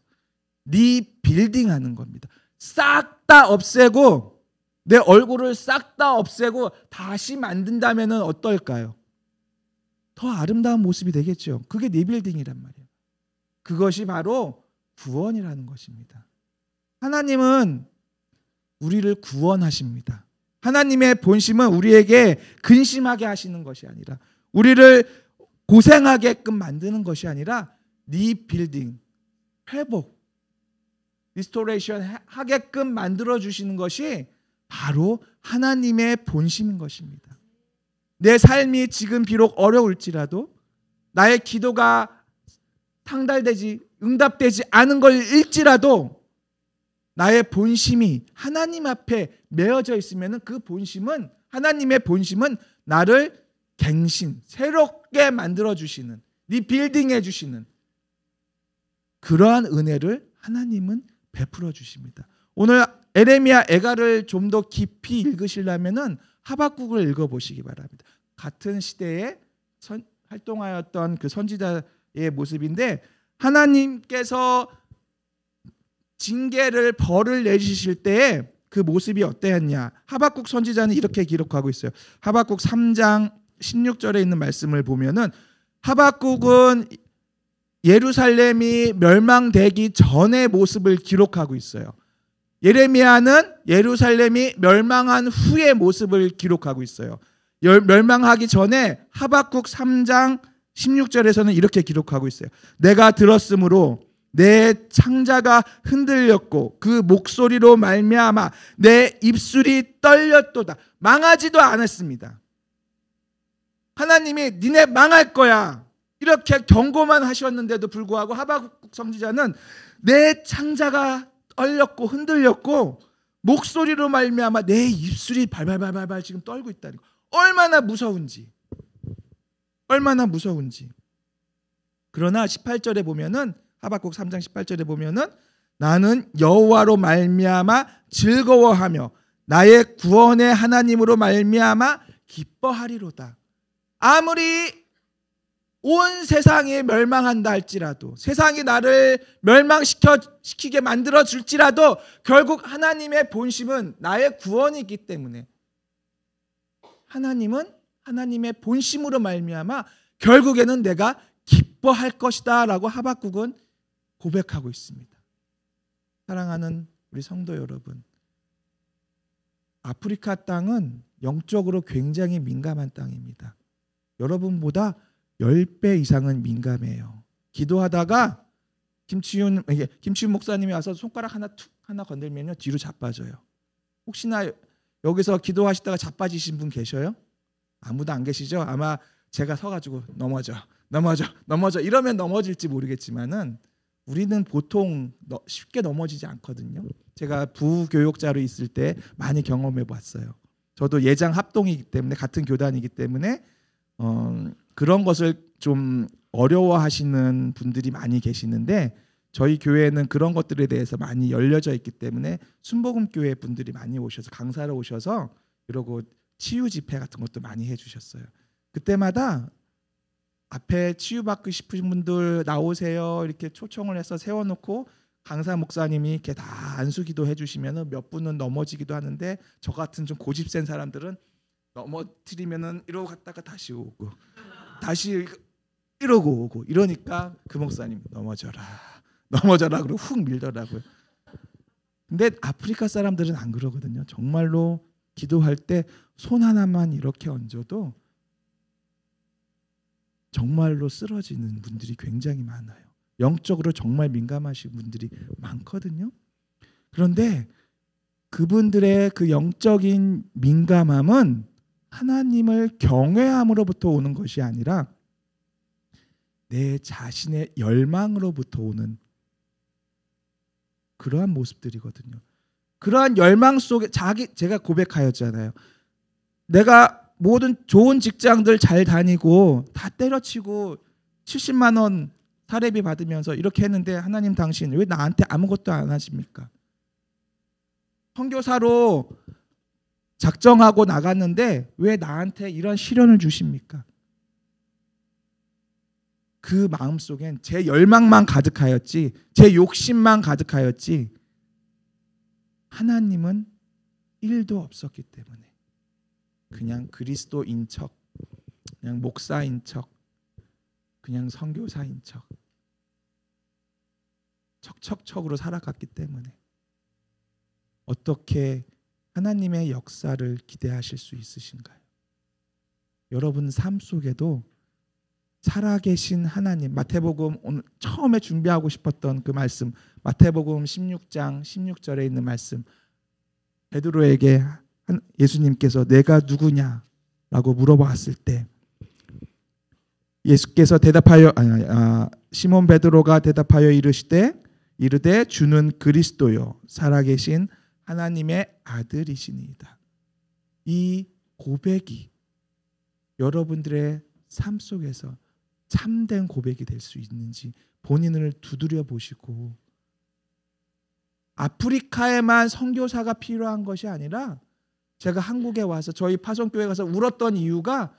Speaker 1: 리빌딩하는 겁니다. 싹 다 없애고 내 얼굴을 싹 다 없애고 다시 만든다면 어떨까요? 더 아름다운 모습이 되겠죠. 그게 리빌딩이란 말이에요. 그것이 바로 구원이라는 것입니다. 하나님은 우리를 구원하십니다. 하나님의 본심은 우리에게 근심하게 하시는 것이 아니라 우리를 고생하게끔 만드는 것이 아니라 리빌딩, 회복, 리스토레이션 하게끔 만들어 주시는 것이 바로 하나님의 본심인 것입니다. 내 삶이 지금 비록 어려울지라도 나의 기도가 응답되지 않은 걸 일지라도 나의 본심이 하나님 앞에 메어져 있으면 그 본심은, 하나님의 본심은 나를 갱신, 새롭게 만들어 주시는, 리빌딩해 주시는 그러한 은혜를 하나님은 베풀어 주십니다. 오늘 에레미야 애가를 좀 더 깊이 읽으시려면은 하박국을 읽어보시기 바랍니다. 같은 시대에 활동하였던 그 선지자의 모습인데, 하나님께서 징계를 벌을 내리실 때에 그 모습이 어떠했냐, 하박국 선지자는 이렇게 기록하고 있어요. 하박국 3장 16절에 있는 말씀을 보면은 하박국은 예루살렘이 멸망되기 전의 모습을 기록하고 있어요. 예레미야는 예루살렘이 멸망한 후의 모습을 기록하고 있어요. 멸망하기 전에 하박국 3장 16절에서는 이렇게 기록하고 있어요. 내가 들었으므로 내 창자가 흔들렸고 그 목소리로 말미암아 내 입술이 떨렸도다. 망하지도 않았습니다. 하나님이 니네 망할 거야 이렇게 경고만 하셨는데도 불구하고 하박국 선지자는 내 창자가 떨렸고 흔들렸고 목소리로 말미암아 내 입술이 발발발발 지금 떨고 있다는 거. 얼마나 무서운지. 그러나 18절에 보면은, 하박국 3장 18절에 보면은 나는 여호와로 말미암아 즐거워하며 나의 구원의 하나님으로 말미암아 기뻐하리로다. 아무리 온 세상이 멸망한다 할지라도, 세상이 나를 멸망시키게 만들어 줄지라도 결국 하나님의 본심은 나의 구원이기 때문에 하나님은 하나님의 본심으로 말미암아 결국에는 내가 기뻐할 것이다 라고 하박국은 고백하고 있습니다. 사랑하는 우리 성도 여러분, 아프리카 땅은 영적으로 굉장히 민감한 땅입니다. 여러분보다 10배 이상은 민감해요. 기도하다가 김치윤 목사님이 와서 손가락 하나 건들면요 뒤로 자빠져요. 혹시나 여기서 기도하시다가 자빠지신 분 계셔요? 아무도 안 계시죠? 아마 제가 서가지고 넘어져 이러면 넘어질지 모르겠지만은 우리는 보통 쉽게 넘어지지 않거든요. 제가 부교육자로 있을 때 많이 경험해 봤어요. 저도 예장 합동이기 때문에, 같은 교단이기 때문에 그런 것을 좀 어려워하시는 분들이 많이 계시는데, 저희 교회는 그런 것들에 대해서 많이 열려져 있기 때문에 순복음교회 분들이 많이 오셔서 강사로 오셔서 이러고 치유 집회 같은 것도 많이 해주셨어요. 그때마다 앞에 치유받고 싶으신 분들 나오세요 이렇게 초청을 해서 세워놓고 강사 목사님이 이렇게 다 안수기도 해주시면은 몇 분은 넘어지기도 하는데, 저 같은 좀 고집센 사람들은 넘어뜨리면은 이러고 갔다가 다시 오고 다시 이러고 오고 이러니까 그 목사님 넘어져라 그러고 훅 밀더라고요. 근데 아프리카 사람들은 안 그러거든요. 정말로 기도할 때 손 하나만 이렇게 얹어도 정말로 쓰러지는 분들이 굉장히 많아요. 영적으로 정말 민감하신 분들이 많거든요. 그런데 그분들의 그 영적인 민감함은 하나님을 경외함으로부터 오는 것이 아니라 내 자신의 열망으로부터 오는 그러한 모습들이거든요. 그러한 열망 속에 제가 고백하였잖아요. 내가 모든 좋은 직장들 잘 다니고 다 때려치고 70만 원 사례비 받으면서 이렇게 했는데, 하나님 당신 왜 나한테 아무것도 안 하십니까? 선교사로 작정하고 나갔는데 왜 나한테 이런 시련을 주십니까? 그 마음속엔 제 열망만 가득하였지, 제 욕심만 가득하였지 하나님은 1도 없었기 때문에 그냥 그리스도인 척, 그냥 목사인 척, 그냥 선교사인 척 척척척으로 살아갔기 때문에 어떻게 하나님의 역사를 기대하실 수 있으신가요? 여러분 삶 속에도 살아계신 하나님, 마태복음 오늘 처음에 준비하고 싶었던 그 말씀, 마태복음 16장 16절에 있는 말씀, 베드로에게 예수님께서 내가 누구냐라고 물어봤을 때 예수께서 대답하여 시몬 베드로가 대답하여 이르되 주는 그리스도요 살아계신 하나님의 아들이시니이다. 이 고백이 여러분들의 삶 속에서 참된 고백이 될 수 있는지 본인을 두드려 보시고, 아프리카에만 선교사가 필요한 것이 아니라 제가 한국에 와서 저희 파송교회 가서 울었던 이유가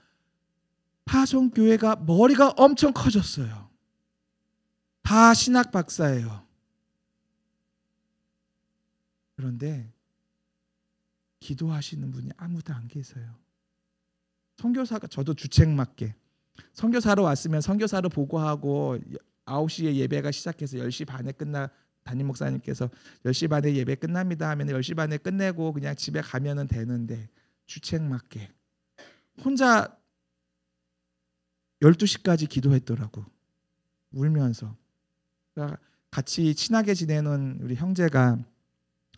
Speaker 1: 파송교회가 머리가 엄청 커졌어요. 다 신학 박사예요. 그런데 기도하시는 분이 아무도 안 계세요. 선교사가, 저도 주책 맞게 선교사로 왔으면 선교사로 보고하고 9시에 예배가 시작해서 10시 반에 담임 목사님께서 10시 반에 예배 끝납니다 하면 10시 반에 끝내고 그냥 집에 가면 되는데, 주책 맞게 혼자 12시까지 기도했더라고, 울면서. 같이 친하게 지내는 우리 형제가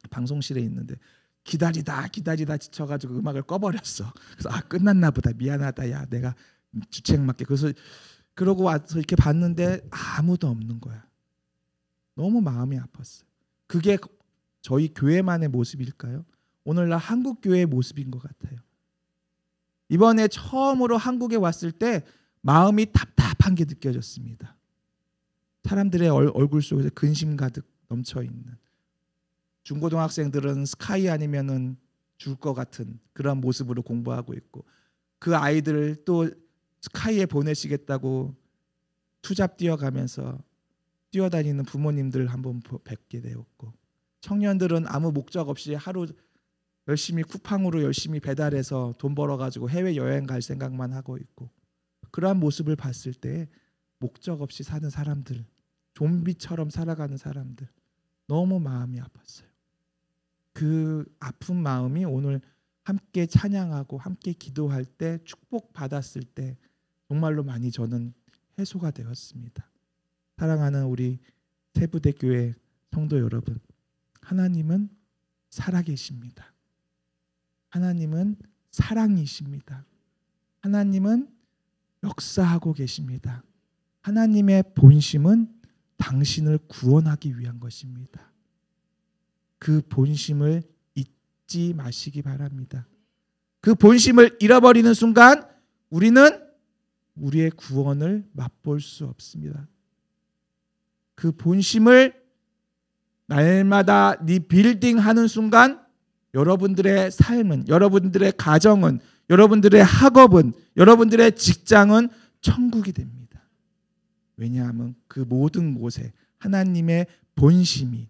Speaker 1: 방송실에 있는데 기다리다 지쳐가지고 음악을 꺼버렸어. 그래서 끝났나 보다, 미안하다, 야 내가 주책 맞게. 그래서 그러고 와서 이렇게 봤는데 아무도 없는 거야. 너무 마음이 아팠어요. 그게 저희 교회만의 모습일까요? 오늘날 한국 교회의 모습인 것 같아요. 이번에 처음으로 한국에 왔을 때 마음이 답답한 게 느껴졌습니다. 사람들의 얼굴 속에서 근심 가득 넘쳐 있는, 중고등학생들은 스카이 아니면은 줄 것 같은 그런 모습으로 공부하고 있고, 그 아이들을 또 스카이에 보내시겠다고 투잡 뛰어가면서 뛰어다니는 부모님들 한번 뵙게 되었고, 청년들은 아무 목적 없이 하루 열심히 쿠팡으로 열심히 배달해서 돈 벌어가지고 해외여행 갈 생각만 하고 있고, 그러한 모습을 봤을 때 목적 없이 사는 사람들, 좀비처럼 살아가는 사람들, 너무 마음이 아팠어요. 그 아픈 마음이 오늘 함께 찬양하고 함께 기도할 때, 축복받았을 때 정말로 많이 저는 해소가 되었습니다. 사랑하는 우리 세부대교회 성도 여러분, 하나님은 살아계십니다. 하나님은 사랑이십니다. 하나님은 역사하고 계십니다. 하나님의 본심은 당신을 구원하기 위한 것입니다. 그 본심을 잊지 마시기 바랍니다. 그 본심을 잃어버리는 순간 우리는 우리의 구원을 맛볼 수 없습니다. 그 본심을 날마다 리빌딩 하는 순간 여러분들의 삶은, 여러분들의 가정은, 여러분들의 학업은, 여러분들의 직장은 천국이 됩니다. 왜냐하면 그 모든 곳에 하나님의 본심이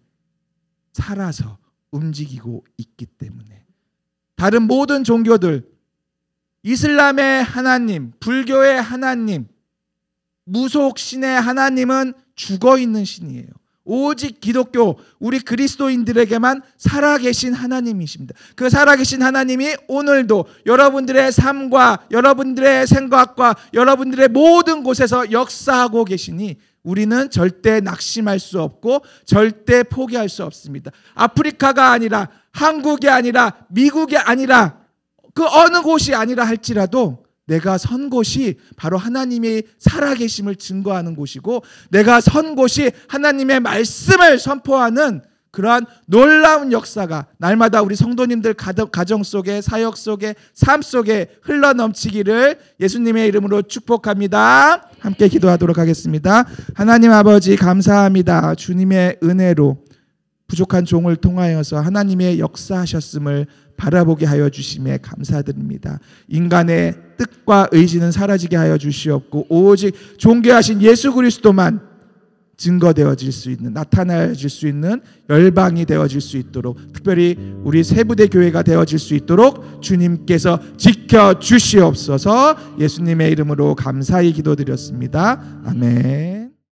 Speaker 1: 살아서 움직이고 있기 때문에. 다른 모든 종교들, 이슬람의 하나님, 불교의 하나님, 무속신의 하나님은 죽어있는 신이에요. 오직 기독교, 우리 그리스도인들에게만 살아계신 하나님이십니다. 그 살아계신 하나님이 오늘도 여러분들의 삶과 여러분들의 생각과 여러분들의 모든 곳에서 역사하고 계시니 우리는 절대 낙심할 수 없고 절대 포기할 수 없습니다. 아프리카가 아니라, 한국이 아니라, 미국이 아니라, 그 어느 곳이 아니라 할지라도 내가 선 곳이 바로 하나님이 살아계심을 증거하는 곳이고, 내가 선 곳이 하나님의 말씀을 선포하는 그러한 놀라운 역사가 날마다 우리 성도님들 가정 속에, 사역 속에, 삶 속에 흘러넘치기를 예수님의 이름으로 축복합니다. 함께 기도하도록 하겠습니다. 하나님 아버지, 감사합니다. 주님의 은혜로 부족한 종을 통하여서 하나님의 역사하셨음을 바라보게 하여 주심에 감사드립니다. 인간의 뜻과 의지는 사라지게 하여 주시옵고 오직 존귀하신 예수 그리스도만 증거되어질 수 있는, 나타나질 수 있는 열방이 되어질 수 있도록, 특별히 우리 세부대 교회가 되어질 수 있도록 주님께서 지켜주시옵소서. 예수님의 이름으로 감사히 기도드렸습니다. 아멘.